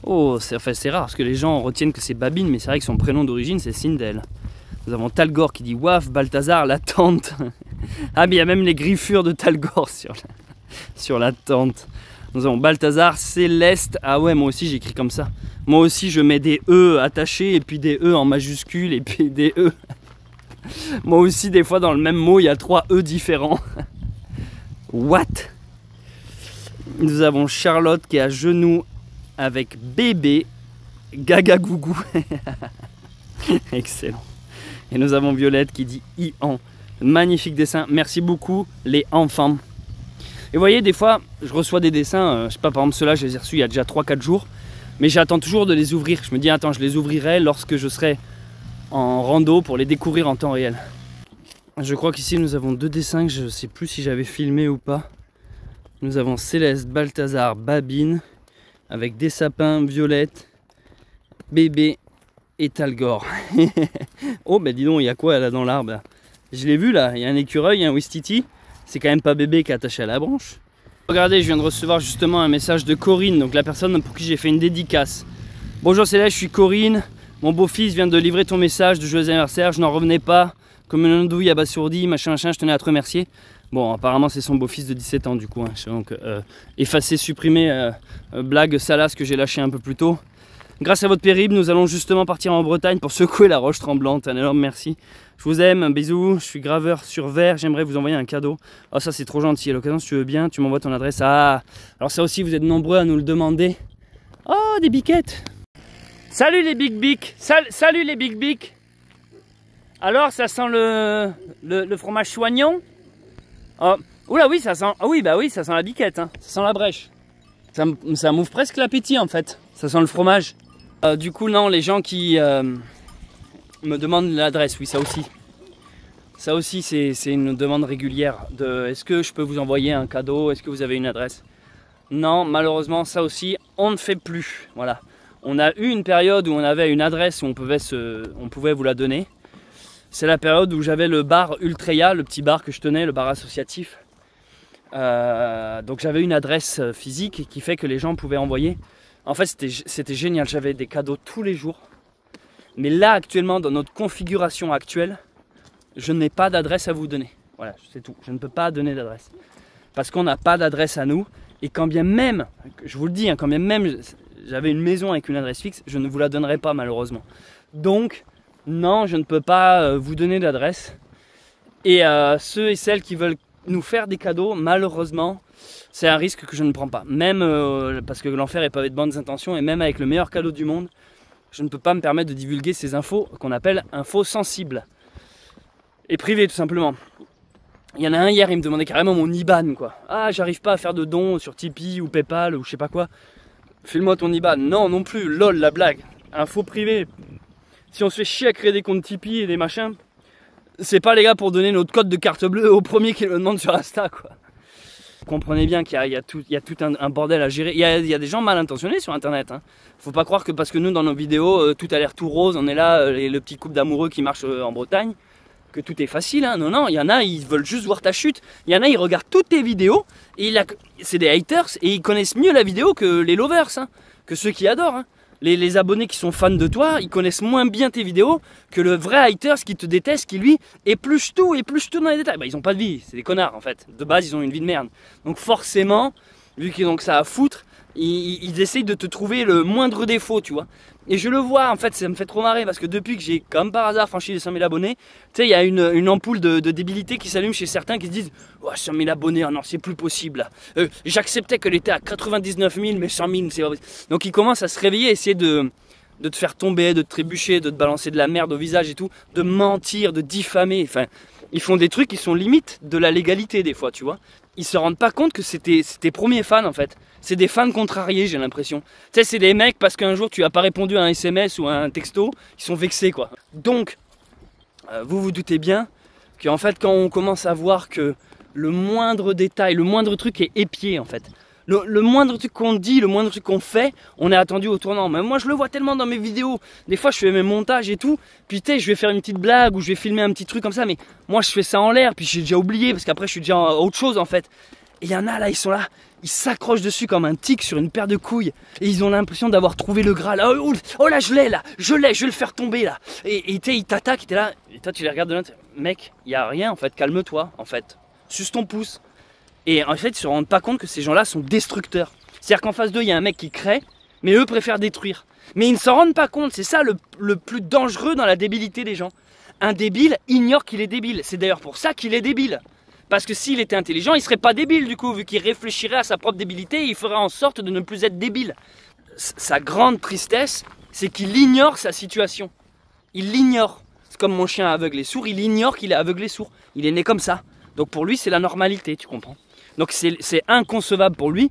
Oh, c'est rare parce que les gens retiennent que c'est Babine, mais c'est vrai que son prénom d'origine c'est Sindel. Nous avons Talgor qui dit waf, Balthazar, la tante. Ah, mais il y a même les griffures de Talgor sur la tente. Nous avons Balthazar, Céleste. Ah ouais, moi aussi j'écris comme ça. Moi aussi je mets des E attachés et puis des E en majuscule et puis des E. Moi aussi des fois dans le même mot il y a 3 E différents. What? Nous avons Charlotte qui est à genoux avec bébé, gaga gougou. Excellent. Et nous avons Violette qui dit Ian. Magnifique dessin. Merci beaucoup les enfants. Et vous voyez, des fois, je reçois des dessins, je sais pas, par exemple ceux-là, je les ai reçus il y a déjà 3-4 jours. Mais j'attends toujours de les ouvrir. Je me dis, attends, je les ouvrirai lorsque je serai en rando pour les découvrir en temps réel. Je crois qu'ici nous avons 2 dessins que je ne sais plus si j'avais filmé ou pas. Nous avons Céleste, Balthazar, Babine, avec des sapins, Violette, bébé et Talgor. Oh ben dis donc, il y a quoi là dans l'arbre? Je l'ai vu là, il y a un écureuil, un Wistiti. C'est quand même pas bébé qui est attaché à la branche. Regardez, je viens de recevoir justement un message de Corinne, donc la personne pour qui j'ai fait une dédicace. Bonjour Céleste, je suis Corinne. Mon beau-fils vient de livrer ton message de joyeux anniversaire, je n'en revenais pas. Comme une andouille abasourdie, machin, je tenais à te remercier. Bon, apparemment c'est son beau-fils de 17 ans du coup. Hein. Donc effacer, supprimer, blague salace que j'ai lâché un peu plus tôt. Grâce à votre périple, nous allons justement partir en Bretagne pour secouer la roche tremblante. Un énorme merci. Je vous aime, un bisou. Je suis graveur sur verre, j'aimerais vous envoyer un cadeau. Oh ça c'est trop gentil, à l'occasion si tu veux bien, tu m'envoies ton adresse. Ah, alors ça aussi vous êtes nombreux à nous le demander. Oh, des biquettes. Salut les big bic. Salut les big bic. Alors, ça sent le fromage soignon. Oh, oula, oui, ça sent. Ah oui, bah oui, ça sent la biquette. Hein. Ça sent la brèche. Ça m'ouvre presque l'appétit en fait. Ça sent le fromage. Du coup, non, les gens qui me demande l'adresse, oui, ça aussi. Ça aussi, c'est une demande régulière de est-ce que je peux vous envoyer un cadeau, est-ce que vous avez une adresse? Non, malheureusement, ça aussi, on ne fait plus. Voilà. On a eu une période où on avait une adresse où on pouvait vous la donner. C'est la période où j'avais le bar Ultreya, le petit bar que je tenais, le bar associatif. Donc j'avais une adresse physique qui fait que les gens pouvaient envoyer. En fait, c'était génial, j'avais des cadeaux tous les jours. Mais là, actuellement, dans notre configuration actuelle, je n'ai pas d'adresse à vous donner. Voilà, c'est tout. Je ne peux pas donner d'adresse. Parce qu'on n'a pas d'adresse à nous. Et quand bien même, je vous le dis, hein, quand bien même j'avais une maison avec une adresse fixe, je ne vous la donnerai pas malheureusement. Donc, non, je ne peux pas vous donner d'adresse. Et ceux et celles qui veulent nous faire des cadeaux, malheureusement, c'est un risque que je ne prends pas. Même parce que l'enfer est pavé de bonnes intentions, et même avec le meilleur cadeau du monde, je ne peux pas me permettre de divulguer ces infos qu'on appelle infos sensibles. Et privées tout simplement. Il y en a un hier, il me demandait carrément mon IBAN quoi. Ah, j'arrive pas à faire de dons sur Tipeee ou Paypal ou je sais pas quoi. File-moi ton IBAN. Non, non plus, lol, la blague. Info privée. Si on se fait chier à créer des comptes Tipeee et des machins, c'est pas les gars pour donner notre code de carte bleue au premier qui le demande sur Insta quoi. Comprenez bien qu'il y a tout un bordel à gérer. Il y a des gens mal intentionnés sur internet. Hein. Faut pas croire que parce que nous dans nos vidéos tout a l'air tout rose, on est là, le petit couple d'amoureux qui marche en Bretagne, que tout est facile. Hein. Non, non, il y en a, ils veulent juste voir ta chute. Il y en a, ils regardent toutes tes vidéos et c'est des haters et ils connaissent mieux la vidéo que les lovers, hein, que ceux qui adorent. Hein. Les abonnés qui sont fans de toi, ils connaissent moins bien tes vidéos que le vrai haters qui te déteste, qui lui épluche tout dans les détails. Bah, ils ont pas de vie, c'est des connards en fait. De base, ils ont une vie de merde. Donc forcément, vu qu'ils ont que ça à foutre, ils essayent de te trouver le moindre défaut, tu vois. Et je le vois, en fait, ça me fait trop marrer parce que depuis que j'ai, comme par hasard, franchi les 100 000 abonnés, tu sais, il y a une ampoule de débilité qui s'allume chez certains qui se disent « Oh, 100 000 abonnés, oh non, c'est plus possible. J'acceptais qu'elle était à 99 000, mais 100 000, c'est pas possible. » Donc ils commencent à se réveiller, essayer de te faire tomber, de te trébucher, de te balancer de la merde au visage et tout, de mentir, de diffamer. Enfin, ils font des trucs qui sont limite de la légalité des fois, tu vois. Ils se rendent pas compte que c'est tes premiers fans en fait. C'est des fans contrariés, j'ai l'impression. Tu sais, c'est des mecs parce qu'un jour tu as pas répondu à un SMS ou à un texto, ils sont vexés quoi. Donc, vous vous doutez bien qu'en fait quand on commence à voir que le moindre détail, le moindre truc est épié en fait. Le moindre truc qu'on dit, le moindre truc qu'on fait, on est attendu au tournant. Mais moi je le vois tellement dans mes vidéos. Des fois je fais mes montages et tout. Puis tu sais, je vais faire une petite blague ou je vais filmer un petit truc comme ça. Mais moi je fais ça en l'air. Puis j'ai déjà oublié parce qu'après je suis déjà à autre chose en fait. Et il y en a là, ils sont là. Ils s'accrochent dessus comme un tic sur une paire de couilles. Et ils ont l'impression d'avoir trouvé le Graal. Oh là, je l'ai, je vais le faire tomber là. Et tu sais, ils t'attaquent, t'es là. Et toi tu les regardes de loin. Mec, il n'y a rien en fait, calme-toi en fait. Suce ton pouce. Et en fait, ils ne se rendent pas compte que ces gens-là sont destructeurs. C'est-à-dire qu'en face d'eux, il y a un mec qui crée, mais eux préfèrent détruire. Mais ils ne s'en rendent pas compte. C'est ça le plus dangereux dans la débilité des gens. Un débile ignore qu'il est débile. C'est d'ailleurs pour ça qu'il est débile. Parce que s'il était intelligent, il ne serait pas débile du coup, vu qu'il réfléchirait à sa propre débilité, il ferait en sorte de ne plus être débile. Sa grande tristesse, c'est qu'il ignore sa situation. Il l'ignore. C'est comme mon chien aveugle et sourd, il ignore qu'il est aveugle et sourd. Il est né comme ça. Donc pour lui, c'est la normalité, tu comprends? Donc c'est inconcevable pour lui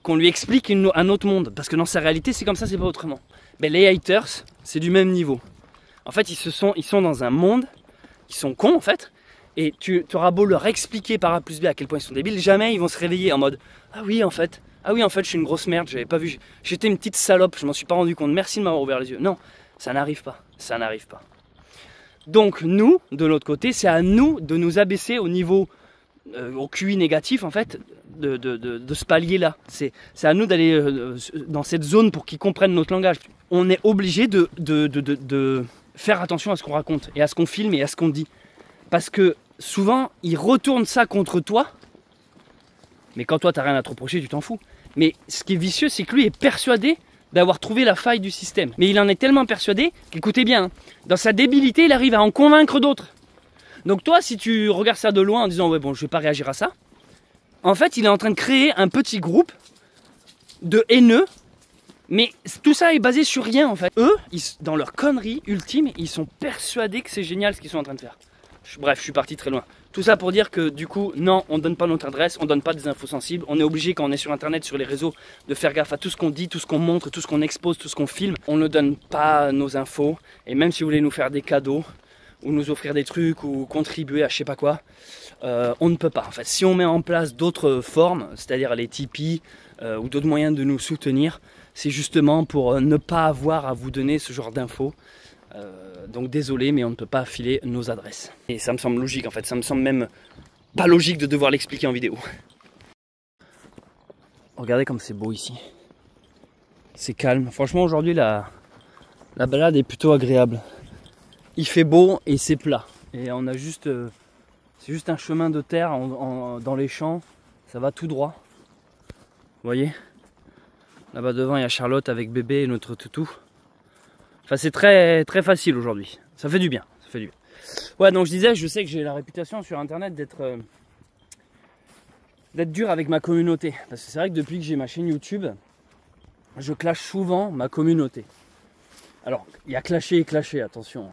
qu'on lui explique un autre monde. Parce que dans sa réalité, c'est comme ça, c'est pas autrement. Mais les haters, c'est du même niveau. En fait, ils sont dans un monde, ils sont cons en fait. Et tu auras beau leur expliquer par A plus B à quel point ils sont débiles, jamais ils vont se réveiller en mode « Ah oui, en fait, je suis une grosse merde, j'avais pas vu, j'étais une petite salope, je m'en suis pas rendu compte, merci de m'avoir ouvert les yeux. » Non, ça n'arrive pas, ça n'arrive pas. Donc nous, de l'autre côté, c'est à nous de nous abaisser au niveau, au QI négatif en fait, de ce palier-là. C'est à nous d'aller dans cette zone pour qu'ils comprennent notre langage. On est obligé de faire attention à ce qu'on raconte, et à ce qu'on filme, et à ce qu'on dit. Parce que souvent, ils retournent ça contre toi, mais quand toi, t'as rien à te reprocher, tu t'en fous. Mais ce qui est vicieux, c'est que lui est persuadé d'avoir trouvé la faille du système. Mais il en est tellement persuadé qu'écoutez bien, hein, dans sa débilité, il arrive à en convaincre d'autres. Donc toi, si tu regardes ça de loin en disant « Ouais, bon, je vais pas réagir à ça », en fait, il est en train de créer un petit groupe de haineux, mais tout ça est basé sur rien, en fait. Eux, dans leur connerie ultime, ils sont persuadés que c'est génial ce qu'ils sont en train de faire. Bref, je suis parti très loin. Tout ça pour dire que du coup, non, on ne donne pas notre adresse, on ne donne pas des infos sensibles. On est obligé quand on est sur internet, sur les réseaux, de faire gaffe à tout ce qu'on dit, tout ce qu'on montre, tout ce qu'on expose, tout ce qu'on filme. On ne donne pas nos infos. Et même si vous voulez nous faire des cadeaux, ou nous offrir des trucs, ou contribuer à je sais pas quoi, on ne peut pas. En fait, si on met en place d'autres formes, c'est-à-dire les Tipeee, ou d'autres moyens de nous soutenir, c'est justement pour ne pas avoir à vous donner ce genre d'infos. Donc désolé, mais on ne peut pas filer nos adresses. Et ça me semble logique en fait, ça me semble même pas logique de devoir l'expliquer en vidéo. Regardez comme c'est beau ici. C'est calme. Franchement aujourd'hui la balade est plutôt agréable. Il fait beau et c'est plat. Et on a juste... c'est juste un chemin de terre dans les champs. Ça va tout droit. Vous voyez? Là-bas devant il y a Charlotte avec bébé et notre toutou. Enfin, c'est très facile aujourd'hui. Ça fait du bien. Ça fait du bien. Ouais, donc je disais, je sais que j'ai la réputation sur internet d'être dur avec ma communauté. Parce que c'est vrai que depuis que j'ai ma chaîne YouTube, je clash souvent ma communauté. Alors, il y a clasher et clasher, attention.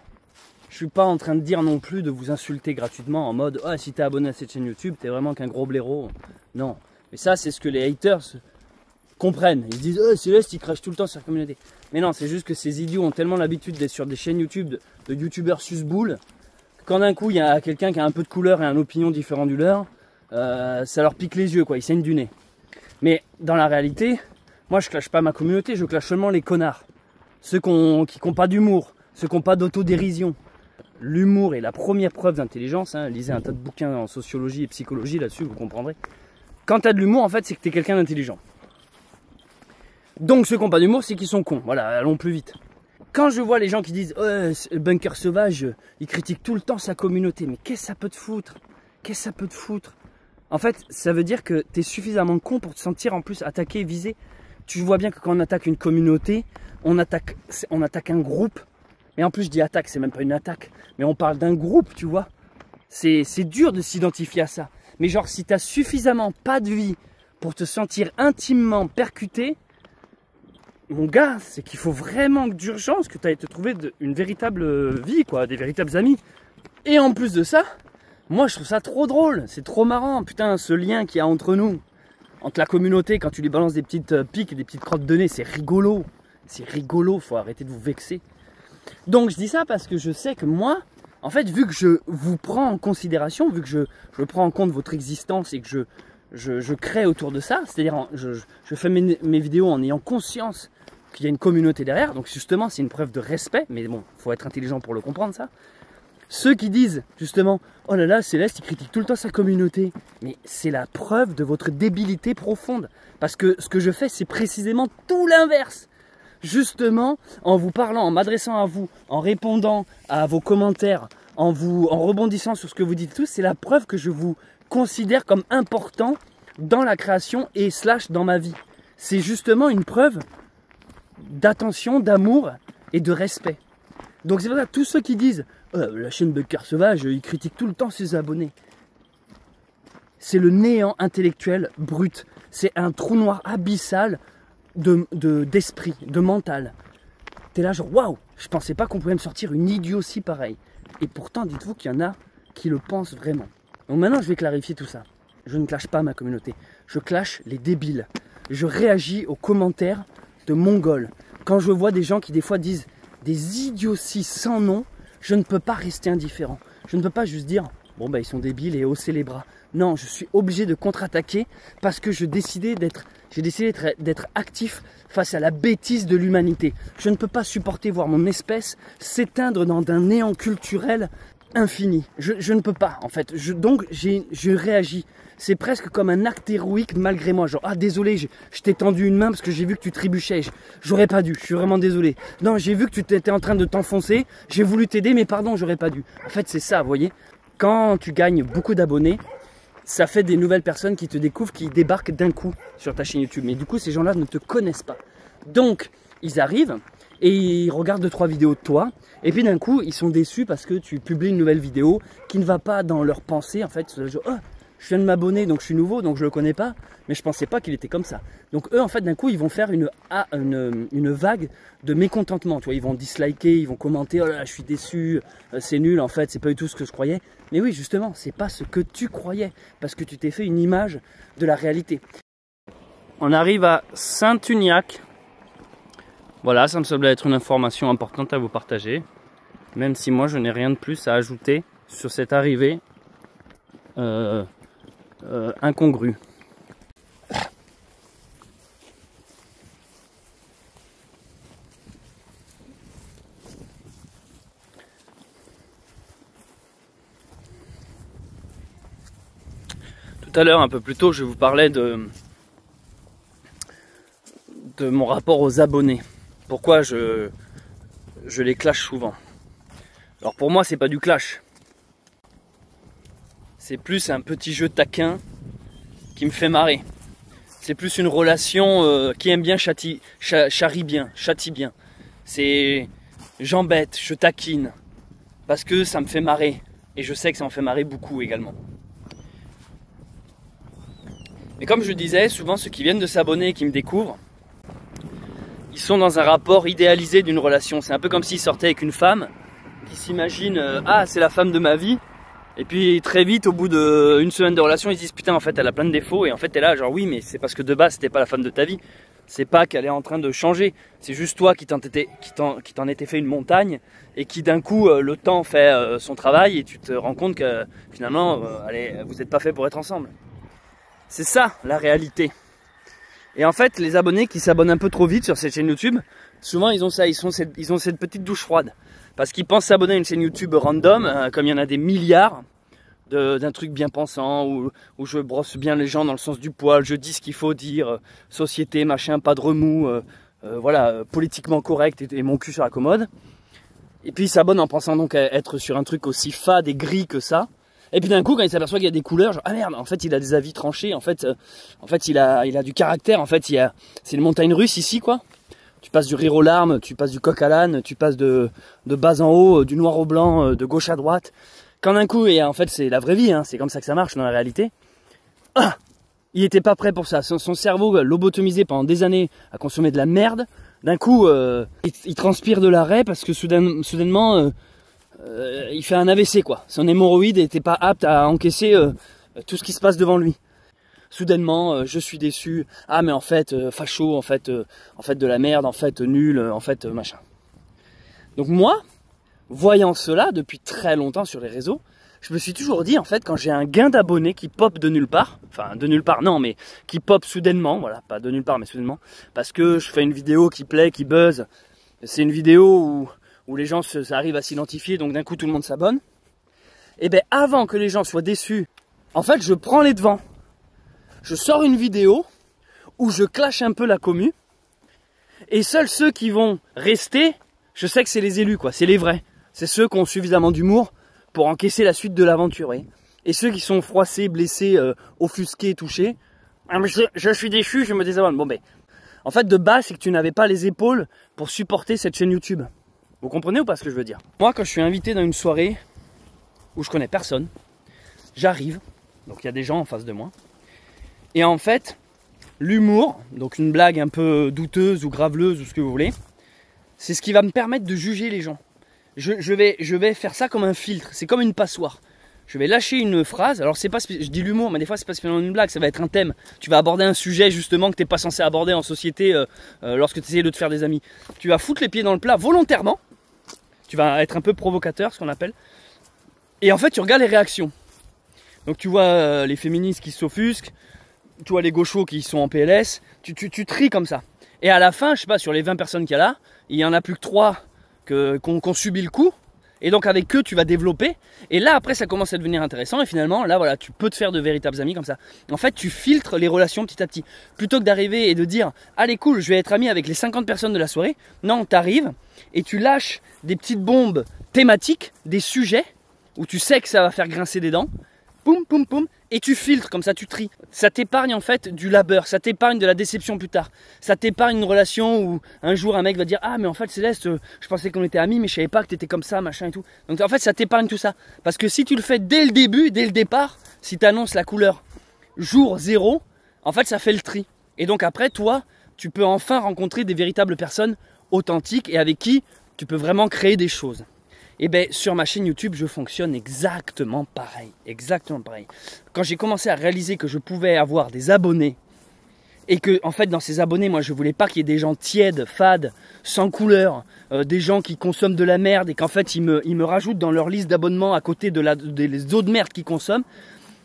Je suis pas en train de dire non plus de vous insulter gratuitement en mode « Ah, si t'es abonné à cette chaîne YouTube, t'es vraiment qu'un gros blaireau. » Non. Mais ça, c'est ce que les haters comprennent. Ils se disent « Céleste, il crache tout le temps sur la communauté. » Mais non, c'est juste que ces idiots ont tellement l'habitude d'être sur des chaînes YouTube de youtubeurs susboule, quand d'un coup il y a quelqu'un qui a un peu de couleur et une opinion différente du leur, ça leur pique les yeux, quoi, ils saignent du nez. Mais dans la réalité, moi je clash pas ma communauté, je clash seulement les connards. Ceux qui n'ont pas d'humour, ceux qui n'ont pas d'autodérision. L'humour est la première preuve d'intelligence, hein. Lisez un tas de bouquins en sociologie et psychologie là-dessus, vous comprendrez. Quand tu as de l'humour, en fait, c'est que tu es quelqu'un d'intelligent. Donc ceux qui n'ont pas d'humour, c'est qu'ils sont cons. Voilà, allons plus vite. Quand je vois les gens qui disent Bunker Sauvage, il critique tout le temps sa communauté. Mais qu'est-ce que ça peut te foutre? Qu'est-ce que ça peut te foutre? En fait, ça veut dire que tu es suffisamment con pour te sentir en plus attaqué et visé. Tu vois bien que quand on attaque une communauté, on attaque un groupe. Mais en plus, je dis attaque, c'est même pas une attaque. Mais on parle d'un groupe, tu vois. C'est dur de s'identifier à ça. Mais genre, si tu as suffisamment pas de vie pour te sentir intimement percuté, mon gars, c'est qu'il faut vraiment d'urgence que tu ailles te trouver une véritable vie, quoi, des véritables amis. Et en plus de ça, moi je trouve ça trop drôle, c'est trop marrant, putain, ce lien qu'il y a entre nous, entre la communauté, quand tu lui balances des petites piques et des petites crottes de nez, c'est rigolo, faut arrêter de vous vexer. Donc je dis ça parce que je sais que moi, en fait, vu que je vous prends en considération, vu que je prends en compte votre existence et que je crée autour de ça, c'est-à-dire je fais mes vidéos en ayant conscience qu'il y a une communauté derrière, donc justement c'est une preuve de respect, mais bon, il faut être intelligent pour le comprendre ça. Ceux qui disent justement « Oh là là, Céleste, il critique tout le temps sa communauté », mais c'est la preuve de votre débilité profonde, parce que ce que je fais c'est précisément tout l'inverse. Justement, en vous parlant, en m'adressant à vous, en répondant à vos commentaires, en rebondissant sur ce que vous dites tous, c'est la preuve que je vous considère comme important dans la création et / dans ma vie. C'est justement une preuve d'attention, d'amour et de respect. Donc c'est pour ça que tous ceux qui disent la chaîne Bunker Sauvage, il critique tout le temps ses abonnés. C'est le néant intellectuel brut. C'est un trou noir abyssal d'esprit, de mental. T'es là genre waouh, je pensais pas qu'on pouvait me sortir une idiotie pareille. Et pourtant dites-vous qu'il y en a qui le pensent vraiment. Donc maintenant je vais clarifier tout ça. Je ne clash pas ma communauté. Je clash les débiles. Je réagis aux commentaires de mongols. Quand je vois des gens qui des fois disent des idioties sans nom, je ne peux pas rester indifférent. Je ne peux pas juste dire bon bah ils sont débiles et hausser les bras. Non, je suis obligé de contre-attaquer parce que j'ai décidé d'être actif face à la bêtise de l'humanité. Je ne peux pas supporter voir mon espèce s'éteindre dans un néant culturel infini. Je ne peux pas en fait. Donc je réagis. C'est presque comme un acte héroïque malgré moi. Genre, ah désolé, je t'ai tendu une main parce que j'ai vu que tu trébuchais. J'aurais pas dû, je suis vraiment désolé. Non, j'ai vu que tu étais en train de t'enfoncer. J'ai voulu t'aider, mais pardon, j'aurais pas dû. En fait, c'est ça, vous voyez. Quand tu gagnes beaucoup d'abonnés, ça fait des nouvelles personnes qui te découvrent, qui débarquent d'un coup sur ta chaîne YouTube. Mais du coup, ces gens-là ne te connaissent pas. Donc, ils arrivent et ils regardent 2-3 vidéos de toi. Et puis d'un coup, ils sont déçus parce que tu publies une nouvelle vidéo qui ne va pas dans leur pensée. En fait, genre, oh, je viens de m'abonner, donc je suis nouveau, donc je le connais pas, mais je pensais pas qu'il était comme ça. Donc eux, en fait, d'un coup, ils vont faire une vague de mécontentement. Tu vois, ils vont disliker, ils vont commenter, oh là là, je suis déçu, c'est nul, en fait, c'est pas du tout ce que je croyais. Mais oui, justement, c'est pas ce que tu croyais, parce que tu t'es fait une image de la réalité. On arrive à Saint-Uniac. Voilà, ça me semble être une information importante à vous partager, même si moi je n'ai rien de plus à ajouter sur cette arrivée incongrue. Tout à l'heure, un peu plus tôt, je vous parlais de mon rapport aux abonnés. Pourquoi je les clash souvent. Alors pour moi, c'est pas du clash. C'est plus un petit jeu taquin qui me fait marrer. C'est plus une relation qui aime bien charrie bien, châtie bien. C'est j'embête, je taquine. Parce que ça me fait marrer. Et je sais que ça en fait marrer beaucoup également. Mais comme je disais, souvent ceux qui viennent de s'abonner et qui me découvrent, ils sont dans un rapport idéalisé d'une relation. C'est un peu comme s'ils sortaient avec une femme qui s'imagine ah, c'est la femme de ma vie. Et puis très vite, au bout d'une semaine de relation, ils se disent putain, en fait elle a plein de défauts. Et en fait t'es là genre oui, mais c'est parce que de base c'était pas la femme de ta vie. C'est pas qu'elle est en train de changer. C'est juste toi qui t'en étais fait une montagne. Et qui d'un coup le temps fait son travail. Et tu te rends compte que finalement vous n'êtes pas fait pour être ensemble. C'est ça la réalité. Et en fait, les abonnés qui s'abonnent un peu trop vite sur cette chaîne YouTube, souvent ils ont ça, ils ont cette petite douche froide. Parce qu'ils pensent s'abonner à une chaîne YouTube random, comme il y en a des milliards, d'un truc bien pensant, où je brosse bien les gens dans le sens du poil, je dis ce qu'il faut dire, société, machin, pas de remous, voilà, politiquement correct et mon cul sur la commode. Et puis ils s'abonnent en pensant donc à être sur un truc aussi fade et gris que ça. Et puis d'un coup, quand il s'aperçoit qu'il y a des couleurs, genre, ah merde, en fait, il a des avis tranchés, en fait, il a du caractère, en fait, c'est une montagne russe ici, quoi. Tu passes du rire aux larmes, tu passes du coq à l'âne, tu passes de bas en haut, du noir au blanc, de gauche à droite. Quand d'un coup, et en fait, c'est la vraie vie, hein, c'est comme ça que ça marche dans la réalité. Ah, il était pas prêt pour ça. Son cerveau, lobotomisé pendant des années, à consommer de la merde. D'un coup, il transpire de l'arrêt parce que soudainement, il fait un AVC quoi. Son hémorroïde n'était pas apte à encaisser tout ce qui se passe devant lui. Soudainement, je suis déçu. Ah mais en fait, facho, en fait de la merde, en fait nul, en fait machin. Donc moi, voyant cela depuis très longtemps sur les réseaux, je me suis toujours dit en fait quand j'ai un gain d'abonnés qui pop de nulle part, enfin de nulle part non mais qui pop soudainement, voilà, pas de nulle part mais soudainement, parce que je fais une vidéo qui plaît, qui buzz, c'est une vidéo où les gens ça arrive à s'identifier, donc d'un coup tout le monde s'abonne. Et bien avant que les gens soient déçus, en fait je prends les devants. Je sors une vidéo où je clash un peu la commu. Et seuls ceux qui vont rester, je sais que c'est les élus quoi, c'est les vrais. C'est ceux qui ont suffisamment d'humour pour encaisser la suite de l'aventure. Et ceux qui sont froissés, blessés, offusqués, touchés, ah, mais je suis déçu, je me désabonne. Bon ben, en fait de base c'est que tu n'avais pas les épaules pour supporter cette chaîne YouTube. Vous comprenez ou pas ce que je veux dire? Moi, quand je suis invité dans une soirée où je connais personne, j'arrive, donc il y a des gens en face de moi, et en fait, l'humour, donc une blague un peu douteuse ou graveleuse ou ce que vous voulez, c'est ce qui va me permettre de juger les gens. Je vais faire ça comme un filtre, c'est comme une passoire. Je vais lâcher une phrase, alors c'est pas, je dis l'humour, mais des fois c'est pas spécialement une blague, ça va être un thème. Tu vas aborder un sujet justement que t'es pas censé aborder en société lorsque tu essayes de te faire des amis. Tu vas foutre les pieds dans le plat volontairement. Tu vas être un peu provocateur, ce qu'on appelle. Et en fait, tu regardes les réactions. Donc tu vois les féministes qui s'offusquent, tu vois les gauchos qui sont en PLS, tu tries comme ça. Et à la fin, je sais pas, sur les 20 personnes qu'il y a là, il y en a plus que 3 qu'on subit le coup. Et donc avec eux, tu vas développer. Et là, après, ça commence à devenir intéressant. Et finalement, là, voilà, tu peux te faire de véritables amis comme ça. En fait, tu filtres les relations petit à petit. Plutôt que d'arriver et de dire, allez cool, je vais être ami avec les 50 personnes de la soirée. Non, t'arrives et tu lâches des petites bombes thématiques, des sujets où tu sais que ça va faire grincer des dents. Poum, poum, poum. Et tu filtres, comme ça tu tries. Ça t'épargne en fait du labeur, ça t'épargne de la déception plus tard. Ça t'épargne une relation où un jour un mec va dire, ah mais en fait Céleste, je pensais qu'on était amis mais je savais pas que t'étais comme ça, machin et tout. Donc en fait ça t'épargne tout ça. Parce que si tu le fais dès le début, dès le départ, si tu annonces la couleur jour 0, en fait ça fait le tri. Et donc après toi, tu peux enfin rencontrer des véritables personnes authentiques et avec qui tu peux vraiment créer des choses. Et bien sur ma chaîne YouTube, je fonctionne exactement pareil. Exactement pareil. Quand j'ai commencé à réaliser que je pouvais avoir des abonnés et que en fait dans ces abonnés, moi je voulais pas qu'il y ait des gens tièdes, fades, sans couleur, des gens qui consomment de la merde et qu'en fait ils me rajoutent dans leur liste d'abonnements à côté des autres merdes qu'ils consomment.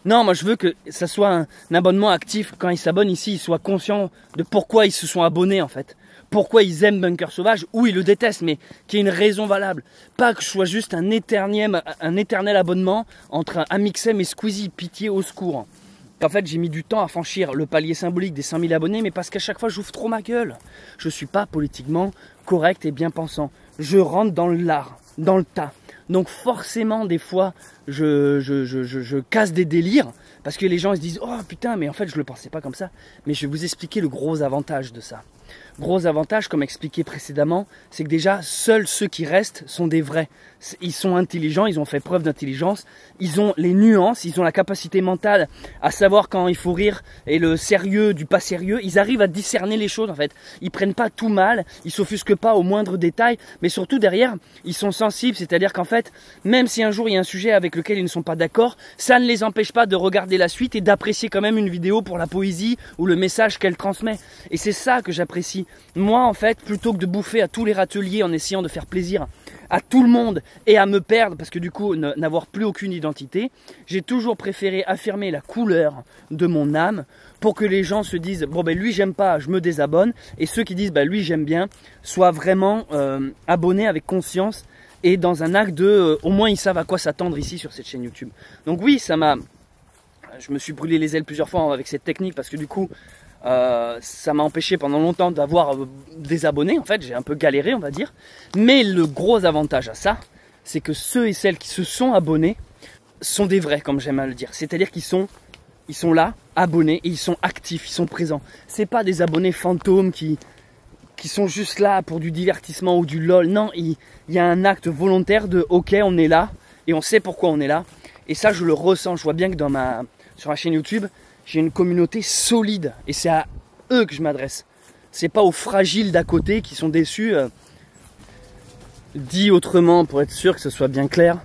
Non, moi je veux que ça soit un abonnement actif. Quand ils s'abonnent ici, ils soient conscients de pourquoi ils se sont abonnés en fait. Pourquoi ils aiment Bunker Sauvage ou ils le détestent, mais qu'il y ait une raison valable. Pas que je sois juste un éternel abonnement entre Amixem et Squeezie. Pitié, au secours. En fait, j'ai mis du temps à franchir le palier symbolique des 100 000 abonnés, mais parce qu'à chaque fois, j'ouvre trop ma gueule. Je ne suis pas politiquement correct et bien pensant. Je rentre dans l'art, dans le tas. Donc forcément, des fois, je casse des délires, parce que les gens ils se disent « Oh putain, mais en fait, je ne le pensais pas comme ça. » Mais je vais vous expliquer le gros avantage de ça. Gros avantage, comme expliqué précédemment, c'est que déjà, seuls ceux qui restent sont des vrais. Ils sont intelligents, ils ont fait preuve d'intelligence, ils ont les nuances, ils ont la capacité mentale à savoir quand il faut rire et le sérieux du pas sérieux. Ils arrivent à discerner les choses en fait. Ils prennent pas tout mal, ils s'offusquent pas au moindre détail, mais surtout derrière, ils sont sensibles, c'est-à-dire qu'en fait, même si un jour il y a un sujet avec lequel ils ne sont pas d'accord, ça ne les empêche pas de regarder la suite et d'apprécier quand même une vidéo pour la poésie ou le message qu'elle transmet. Et c'est ça que j'apprécie. Moi en fait, plutôt que de bouffer à tous les râteliers en essayant de faire plaisir à tout le monde et à me perdre parce que du coup n'avoir plus aucune identité, j'ai toujours préféré affirmer la couleur de mon âme pour que les gens se disent bon ben lui j'aime pas, je me désabonne, et ceux qui disent ben lui j'aime bien soient vraiment abonnés avec conscience et dans un acte de au moins ils savent à quoi s'attendre ici sur cette chaîne YouTube. Donc oui, je me suis brûlé les ailes plusieurs fois avec cette technique parce que du coup ça m'a empêché pendant longtemps d'avoir des abonnés, en fait j'ai un peu galéré on va dire, mais le gros avantage à ça c'est que ceux et celles qui se sont abonnés sont des vrais, comme j'aime à le dire, c'est à dire qu'ils sont là, abonnés, et ils sont actifs, ils sont présents, c'est pas des abonnés fantômes qui sont juste là pour du divertissement ou du lol, non, il y a un acte volontaire de ok on est là et on sait pourquoi on est là, et ça je le ressens, je vois bien que sur ma chaîne YouTube j'ai une communauté solide et c'est à eux que je m'adresse. C'est pas aux fragiles d'à côté qui sont déçus. Dit autrement, pour être sûr que ce soit bien clair,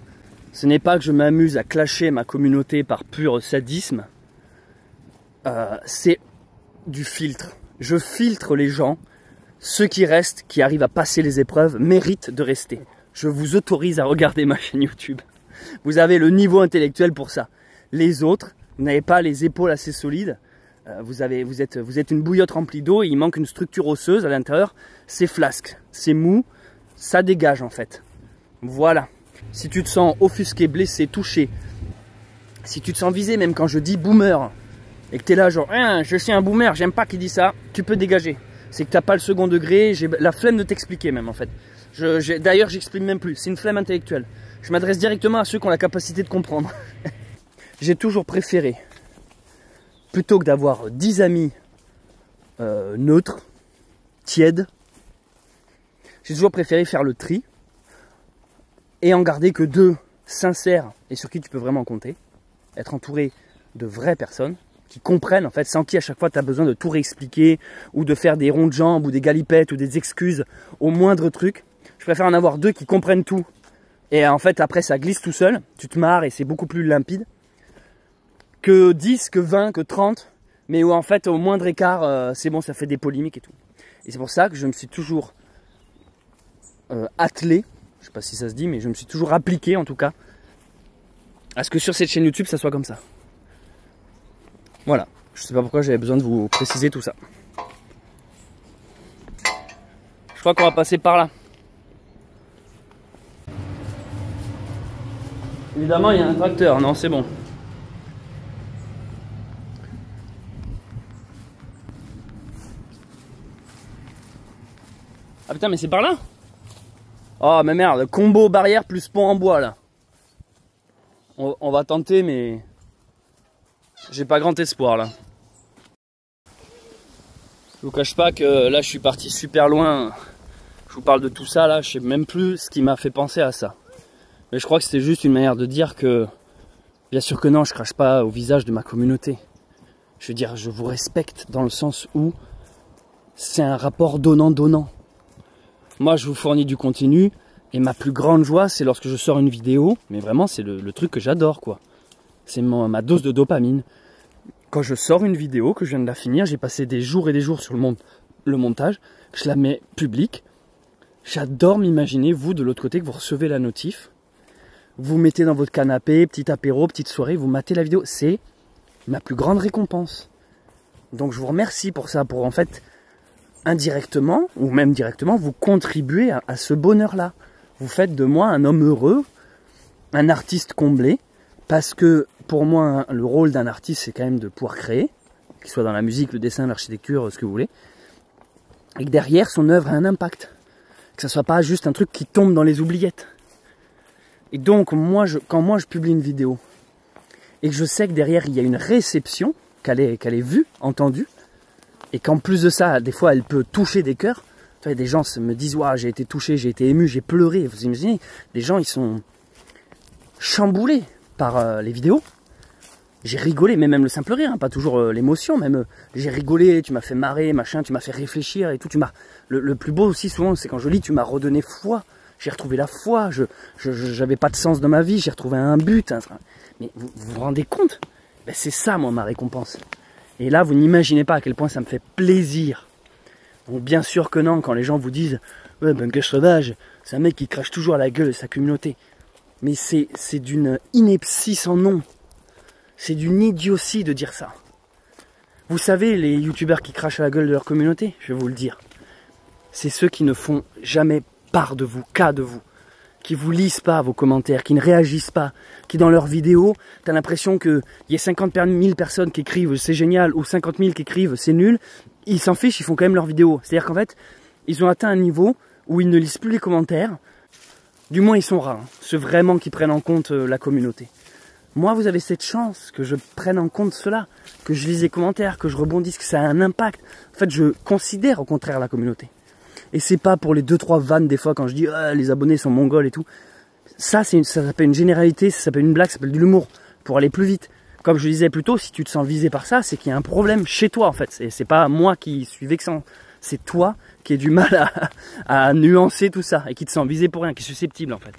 ce n'est pas que je m'amuse à clasher ma communauté par pur sadisme. C'est du filtre. Je filtre les gens. Ceux qui restent, qui arrivent à passer les épreuves, méritent de rester. Je vous autorise à regarder ma chaîne YouTube. Vous avez le niveau intellectuel pour ça. Les autres, vous n'avez pas les épaules assez solides, vous êtes une bouillotte remplie d'eau et il manque une structure osseuse à l'intérieur, c'est flasque, c'est mou, ça dégage en fait. Voilà. Si tu te sens offusqué, blessé, touché, si tu te sens visé même quand je dis boomer, et que tu es là genre je suis un boomer, j'aime pas qu'il dit ça, tu peux dégager. C'est que tu n'as pas le second degré, j'ai la flemme de t'expliquer même en fait. D'ailleurs j'explique même plus, c'est une flemme intellectuelle. Je m'adresse directement à ceux qui ont la capacité de comprendre. J'ai toujours préféré, plutôt que d'avoir 10 amis neutres, tièdes, j'ai toujours préféré faire le tri et en garder que 2 sincères et sur qui tu peux vraiment compter. Être entouré de vraies personnes qui comprennent en fait, sans qui à chaque fois tu as besoin de tout réexpliquer ou de faire des ronds de jambes ou des galipettes ou des excuses au moindre truc. Je préfère en avoir 2 qui comprennent tout et en fait après ça glisse tout seul, tu te marres et c'est beaucoup plus limpide. Que 10, que 20, que 30, mais où en fait au moindre écart, c'est bon, ça fait des polémiques et tout. Et c'est pour ça que je me suis toujours attelé, je sais pas si ça se dit, mais je me suis toujours appliqué en tout cas, à ce que sur cette chaîne YouTube ça soit comme ça. Voilà, je sais pas pourquoi j'avais besoin de vous préciser tout ça. Je crois qu'on va passer par là. Évidemment il y a un tracteur, non c'est bon. Ah putain mais c'est par là? Oh mais merde, combo barrière plus pont en bois là. On va tenter mais j'ai pas grand espoir là. Je vous cache pas que là je suis parti super loin. Je vous parle de tout ça là, je sais même plus ce qui m'a fait penser à ça. Mais je crois que c'était juste une manière de dire que Bien sûr que non, je crache pas au visage de ma communauté. Je veux dire, je vous respecte dans le sens où c'est un rapport donnant-donnant. Moi, je vous fournis du contenu et ma plus grande joie, c'est lorsque je sors une vidéo. Mais vraiment, c'est le truc que j'adore, quoi. C'est ma dose de dopamine. Quand je sors une vidéo, que je viens de la finir, j'ai passé des jours et des jours sur le montage, je la mets publique. J'adore m'imaginer, vous, de l'autre côté, que vous recevez la notif. Vous mettez dans votre canapé, petit apéro, petite soirée, vous matez la vidéo. C'est ma plus grande récompense. Donc je vous remercie pour ça, pour en fait, indirectement, ou même directement, vous contribuez à ce bonheur-là. Vous faites de moi un homme heureux, un artiste comblé, parce que pour moi, le rôle d'un artiste, c'est quand même de pouvoir créer, qu'il soit dans la musique, le dessin, l'architecture, ce que vous voulez, et que derrière, son œuvre a un impact. Que ça ne soit pas juste un truc qui tombe dans les oubliettes. Et donc, quand moi je publie une vidéo, et que je sais que derrière, il y a une réception, qu'elle est vue, entendue, et qu'en plus de ça, des fois, elle peut toucher des cœurs. Des gens me disent, ouais, j'ai été touché, j'ai été ému, j'ai pleuré. Vous imaginez, des gens, ils sont chamboulés par les vidéos. J'ai rigolé, mais même le simple rire, hein, pas toujours l'émotion, même j'ai rigolé, tu m'as fait marrer, machin, tu m'as fait réfléchir et tout. Le plus beau aussi, souvent, c'est quand je lis, tu m'as redonné foi. J'ai retrouvé la foi, j'avais pas de sens dans ma vie, j'ai retrouvé un but. Mais vous vous rendez compte? Ben, c'est ça, moi, ma récompense. Et là, vous n'imaginez pas à quel point ça me fait plaisir. Bon, bien sûr que non, quand les gens vous disent « Ouais, Bunker Sauvage, c'est un mec qui crache toujours à la gueule de sa communauté. » Mais c'est d'une ineptie sans nom. C'est d'une idiotie de dire ça. Vous savez, les youtubeurs qui crachent à la gueule de leur communauté, je vais vous le dire. C'est ceux qui ne font jamais part de vous, cas de vous. Qui vous lisent pas vos commentaires, qui ne réagissent pas, qui dans leurs vidéos, tu as l'impression qu'il y a 50 000 personnes qui écrivent c'est génial, ou 50 000 qui écrivent c'est nul, ils s'en fichent, ils font quand même leurs vidéos. C'est-à-dire qu'en fait, ils ont atteint un niveau où ils ne lisent plus les commentaires, du moins ils sont rares, hein, ceux vraiment qui prennent en compte la communauté. Moi, vous avez cette chance que je prenne en compte cela, que je lise les commentaires, que je rebondisse, que ça a un impact. En fait, je considère au contraire la communauté. Et c'est pas pour les 2-3 vannes des fois quand je dis ah, les abonnés sont mongols et tout. Ça s'appelle une généralité, ça s'appelle une blague, ça s'appelle de l'humour. Pour aller plus vite. Comme je le disais plus tôt, si tu te sens visé par ça, c'est qu'il y a un problème chez toi en fait. C'est pas moi qui suis vexant. C'est toi qui ai du mal à nuancer tout ça et qui te sens visé pour rien, qui est susceptible en fait.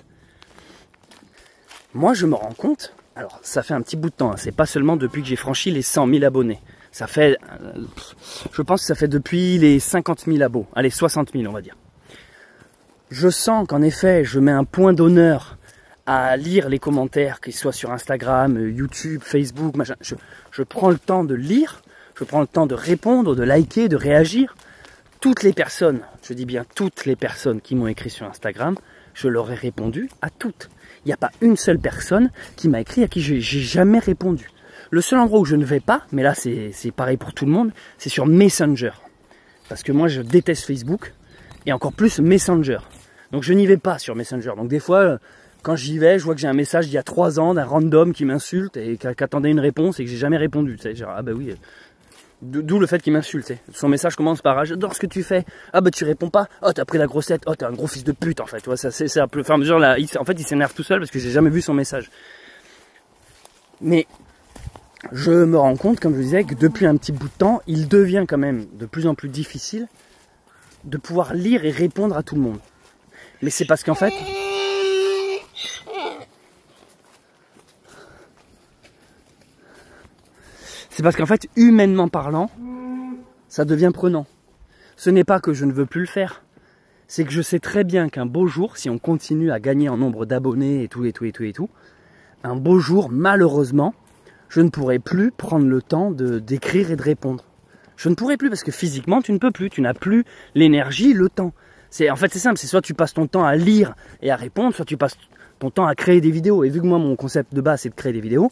Moi je me rends compte, alors ça fait un petit bout de temps, hein, c'est pas seulement depuis que j'ai franchi les 100 000 abonnés. Ça fait, je pense que ça fait depuis les 50 000 abos, allez 60 000 on va dire. Je sens qu'en effet, je mets un point d'honneur à lire les commentaires, qu'ils soient sur Instagram, YouTube, Facebook, machin. Je prends le temps de lire, je prends le temps de répondre, de liker, de réagir. Toutes les personnes, je dis bien toutes les personnes qui m'ont écrit sur Instagram, je leur ai répondu à toutes. Il n'y a pas une seule personne qui m'a écrit à qui j'ai jamais répondu. Le seul endroit où je ne vais pas, mais là c'est pareil pour tout le monde, c'est sur Messenger. Parce que moi je déteste Facebook, et encore plus Messenger. Donc je n'y vais pas sur Messenger. Donc des fois, quand j'y vais, je vois que j'ai un message d'il y a 3 ans d'un random qui m'insulte et qui attendait une réponse et que j'ai jamais répondu. Tu sais, genre, ah bah oui, d'où le fait qu'il m'insulte. Son message commence par ah, j'adore ce que tu fais. Ah bah tu réponds pas. Oh t'as pris la grossette. Oh t'es un gros fils de pute en fait. Tu vois, ça c'est un peu. Enfin, genre là, en fait il s'énerve tout seul parce que j'ai jamais vu son message. Mais je me rends compte, comme je disais, que depuis un petit bout de temps, il devient quand même de plus en plus difficile de pouvoir lire et répondre à tout le monde. Mais c'est parce qu'en fait, humainement parlant, ça devient prenant. Ce n'est pas que je ne veux plus le faire. C'est que je sais très bien qu'un beau jour, si on continue à gagner en nombre d'abonnés et tout, un beau jour, malheureusement, je ne pourrai plus prendre le temps d'écrire et de répondre. Je ne pourrai plus parce que physiquement, tu ne peux plus. Tu n'as plus l'énergie, le temps. En fait, c'est simple. C'est soit tu passes ton temps à lire et à répondre, soit tu passes ton temps à créer des vidéos. Et vu que moi, mon concept de base, c'est de créer des vidéos,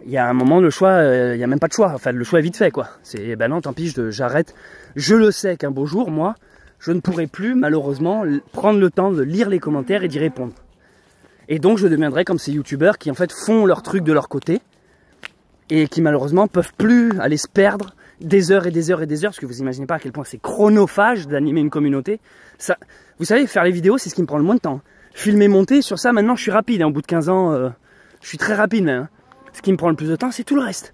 il y a un moment, le choix, il n'y a même pas de choix. Enfin, le choix est vite fait, quoi. C'est, ben non, tant pis, j'arrête. Je le sais qu'un beau jour, moi, je ne pourrai plus, malheureusement, prendre le temps de lire les commentaires et d'y répondre. Et donc, je deviendrai comme ces youtubeurs qui, en fait, font leur truc de leur côté et qui, malheureusement, peuvent plus aller se perdre des heures et des heures et des heures, parce que vous imaginez pas à quel point c'est chronophage d'animer une communauté. Ça, vous savez, faire les vidéos, c'est ce qui me prend le moins de temps. Filmer, monter, sur ça, maintenant, je suis rapide. Hein, au bout de 15 ans, Je suis très rapide, hein. Ce qui me prend le plus de temps, c'est tout le reste.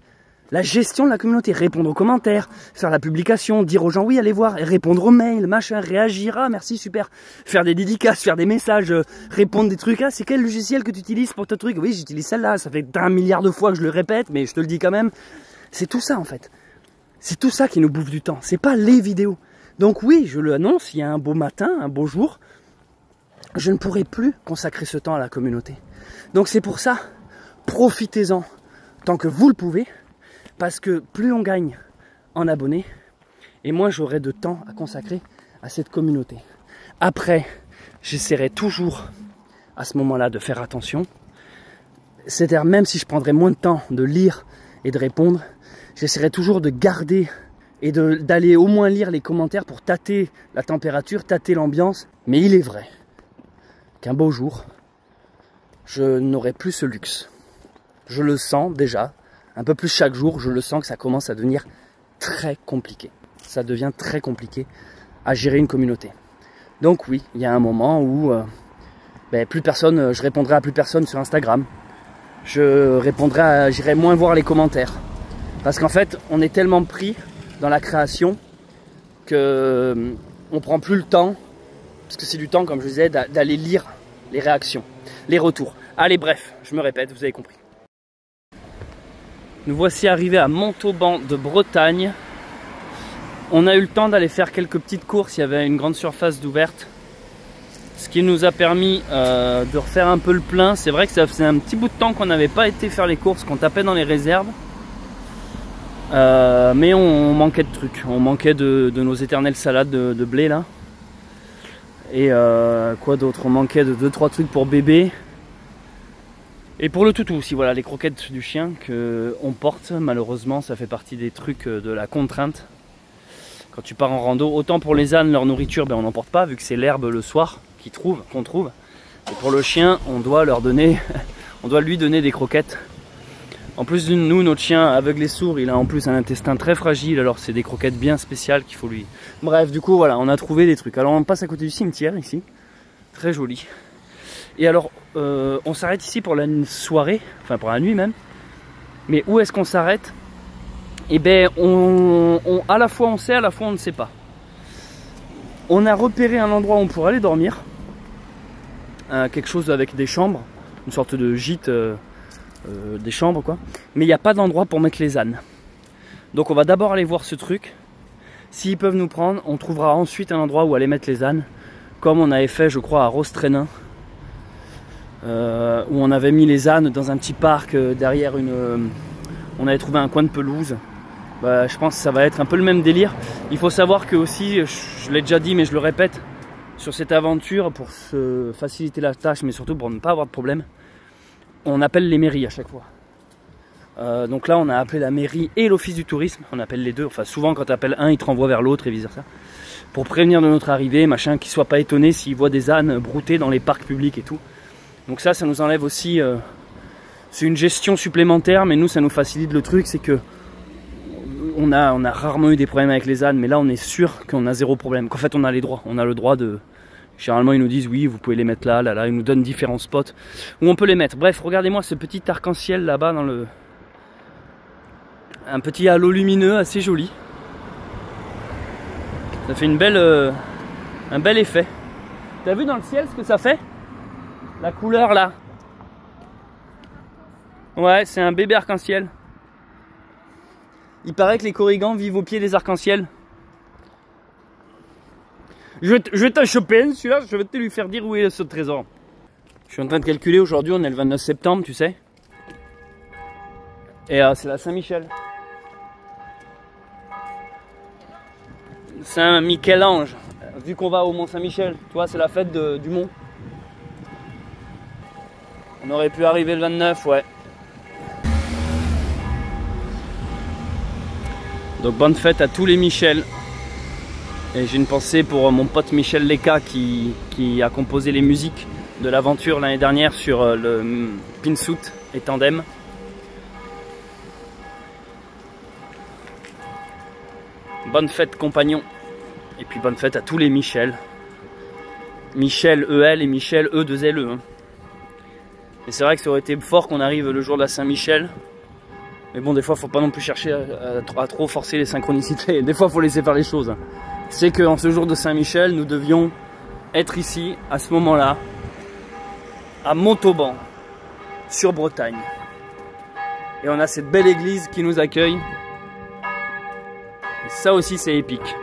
La gestion de la communauté, répondre aux commentaires, faire la publication, dire aux gens oui, allez voir, répondre aux mails, machin, réagir, ah merci, super, faire des dédicaces, faire des messages, répondre des trucs, ah c'est quel logiciel que tu utilises pour ton truc? Oui, j'utilise celle-là, ça fait 1 milliard de fois que je le répète, mais je te le dis quand même. C'est tout ça en fait. C'est tout ça qui nous bouffe du temps, c'est pas les vidéos. Donc oui, je l'annonce, il y a un beau matin, un beau jour, je ne pourrai plus consacrer ce temps à la communauté. Donc c'est pour ça, profitez-en tant que vous le pouvez, parce que plus on gagne en abonnés, et moins j'aurai de temps à consacrer à cette communauté. Après, j'essaierai toujours à ce moment-là de faire attention. C'est-à-dire même si je prendrais moins de temps de lire et de répondre, j'essaierai toujours de garder et d'aller au moins lire les commentaires pour tâter la température, tâter l'ambiance. Mais il est vrai qu'un beau jour, je n'aurai plus ce luxe. Je le sens déjà. Un peu plus chaque jour, je le sens que ça commence à devenir très compliqué. Ça devient très compliqué à gérer une communauté. Donc oui, il y a un moment où plus personne, je répondrai à plus personne sur Instagram. J'irai moins voir les commentaires. Parce qu'en fait, on est tellement pris dans la création que on prend plus le temps, parce que c'est du temps, comme je disais, d'aller lire les réactions, les retours. Allez, bref, je me répète, vous avez compris. Nous voici arrivés à Montauban de Bretagne. On a eu le temps d'aller faire quelques petites courses, il y avait une grande surface d'ouverte. Ce qui nous a permis de refaire un peu le plein. C'est vrai que ça faisait un petit bout de temps qu'on n'avait pas été faire les courses, qu'on tapait dans les réserves. Mais on manquait de trucs, on manquait de nos éternelles salades de blé là. Et quoi d'autre, on manquait de 2-3 trucs pour bébé. Et pour le toutou aussi, voilà, les croquettes du chien qu'on porte, malheureusement ça fait partie des trucs de la contrainte. Quand tu pars en rando, autant pour les ânes, leur nourriture, on n'en porte pas vu que c'est l'herbe le soir qu'on trouve. Et pour le chien, on doit lui donner des croquettes. En plus de nous, notre chien aveugle et sourd, il a en plus un intestin très fragile, alors c'est des croquettes bien spéciales qu'il faut lui... Bref, du coup, voilà, on a trouvé des trucs. Alors on passe à côté du cimetière ici, très joli. Et alors, on s'arrête ici pour la soirée, enfin pour la nuit même. Mais où est-ce qu'on s'arrête? Eh bien, à la fois on sait, à la fois on ne sait pas. On a repéré un endroit où on pourrait aller dormir. Quelque chose avec des chambres, une sorte de gîte... des chambres quoi, mais il n'y a pas d'endroit pour mettre les ânes. Donc on va d'abord aller voir ce truc. S'ils peuvent nous prendre, on trouvera ensuite un endroit où aller mettre les ânes, comme on avait fait je crois à Rostrénin, où on avait mis les ânes dans un petit parc derrière on avait trouvé un coin de pelouse. Je pense que ça va être un peu le même délire. Il faut savoir que aussi, je l'ai déjà dit mais je le répète, sur cette aventure, pour se faciliter la tâche mais surtout pour ne pas avoir de problème, on appelle les mairies à chaque fois. Donc là on a appelé la mairie et l'office du tourisme, on appelle les deux, enfin souvent quand tu appelles un il te renvoie vers l'autre et vice versa, pour prévenir de notre arrivée, machin, qu'ils ne soient pas étonnés s'ils voient des ânes brouter dans les parcs publics et tout. Donc ça nous enlève aussi, c'est une gestion supplémentaire, mais nous ça nous facilite le truc, c'est que on a rarement eu des problèmes avec les ânes, mais là on est sûr qu'on a zéro problème, qu'en fait on a les droits, on a le droit de... Généralement ils nous disent oui vous pouvez les mettre là, là, ils nous donnent différents spots où on peut les mettre. Bref, regardez-moi ce petit arc-en-ciel là-bas dans le... Un petit halo lumineux assez joli. Ça fait un bel effet. T'as vu dans le ciel ce que ça fait? La couleur là. Ouais, c'est un bébé arc-en-ciel. Il paraît que les corrigans vivent au pied des arcs-en-ciel. Je vais t'en choper un, celui-là, je vais te lui faire dire où est ce trésor. Je suis en train de calculer, aujourd'hui on est le 29 septembre, tu sais. Et c'est la Saint-Michel. Saint-Michel-Ange, vu qu'on va au Mont Saint-Michel, tu vois, c'est la fête du Mont. On aurait pu arriver le 29, ouais. Donc bonne fête à tous les Michel. Et j'ai une pensée pour mon pote Michel Leka qui a composé les musiques de l'aventure l'année dernière sur le Pinsuit et Tandem. Bonne fête compagnons. Et puis bonne fête à tous les Michel. Michel EL et Michel E2LE. Et c'est vrai que ça aurait été fort qu'on arrive le jour de la Saint-Michel. Mais bon, des fois, faut pas non plus chercher à trop forcer les synchronicités. Des fois, faut laisser faire les choses. C'est qu'en ce jour de Saint-Michel, nous devions être ici, à ce moment-là, à Montauban, sur Bretagne. Et on a cette belle église qui nous accueille. Et ça aussi, c'est épique.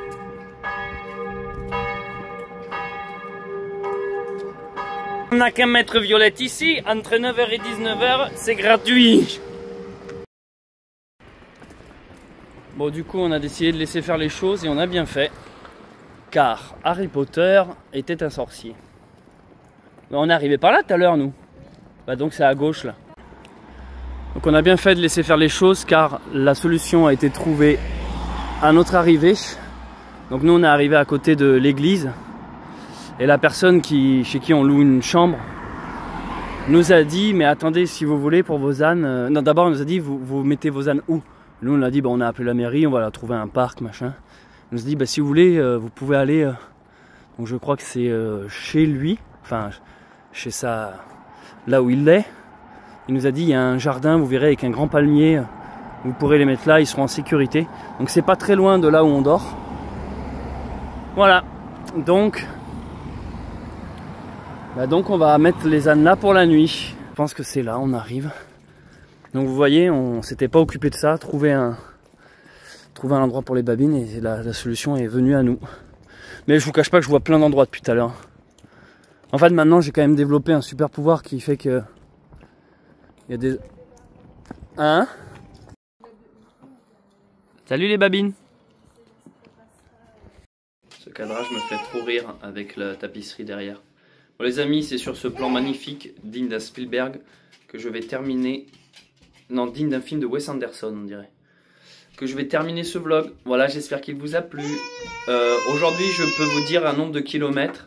On n'a qu'à mettre Violette ici, entre 9h et 19h, c'est gratuit. Bon, du coup, on a décidé de laisser faire les choses et on a bien fait. Car Harry Potter était un sorcier. On est arrivé par là tout à l'heure, nous. Bah donc c'est à gauche, là. Donc on a bien fait de laisser faire les choses car la solution a été trouvée à notre arrivée. Donc nous, on est arrivé à côté de l'église. Et la personne chez qui on loue une chambre nous a dit, mais attendez, si vous voulez pour vos ânes... non, d'abord, on nous a dit, vous mettez vos ânes où? Nous, on a dit, bah, on a appelé la mairie, on va la trouver un parc, machin. On nous a dit, bah, si vous voulez, vous pouvez aller... donc je crois que c'est chez lui, enfin, chez ça, là où il est. Il nous a dit, il y a un jardin, vous verrez, avec un grand palmier. Vous pourrez les mettre là, ils seront en sécurité. Donc c'est pas très loin de là où on dort. Voilà, donc... bah donc on va mettre les ânes là pour la nuit. Je pense que c'est là, on arrive. Donc vous voyez, on s'était pas occupé de ça, trouver un endroit pour les babines et la solution est venue à nous. Mais je vous cache pas que je vois plein d'endroits depuis tout à l'heure. En fait maintenant j'ai quand même développé un super pouvoir qui fait que... il y a des... Hein? Salut les babines! Ce cadrage me fait trop rire avec la tapisserie derrière. Bon les amis, c'est sur ce plan magnifique, digne d'un Spielberg, que je vais terminer... non, digne d'un film de Wes Anderson, on dirait. Que je vais terminer ce vlog. Voilà, j'espère qu'il vous a plu. Aujourd'hui, je peux vous dire un nombre de kilomètres.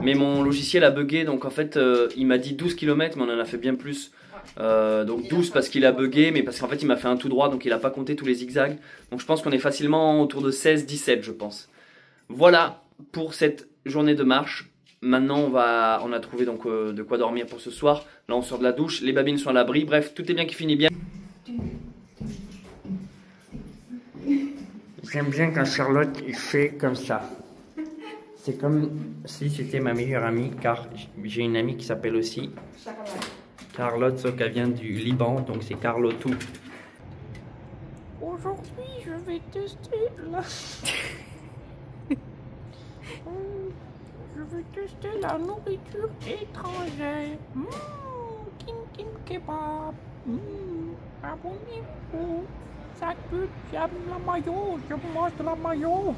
Mais mon logiciel a bugué, donc en fait, il m'a dit 12 km, mais on en a fait bien plus. Donc 12 parce qu'il a bugué, mais parce qu'en fait, il m'a fait un tout droit, donc il n'a pas compté tous les zigzags. Donc je pense qu'on est facilement autour de 16-17, je pense. Voilà pour cette journée de marche. Maintenant, on a trouvé donc de quoi dormir pour ce soir. Là, on sort de la douche, les babines sont à l'abri. Bref, tout est bien qui finit bien. J'aime bien quand Charlotte fait comme ça. C'est comme si c'était ma meilleure amie, car j'ai une amie qui s'appelle aussi Charlotte, sauf qu'elle vient du Liban, donc c'est Carlotou. Aujourd'hui, je vais tester la... je vais tester la nourriture étrangère. Kim kim kebab. Abonnez-vous. Ça pue, j'aime la mayo, je mange de la mayo.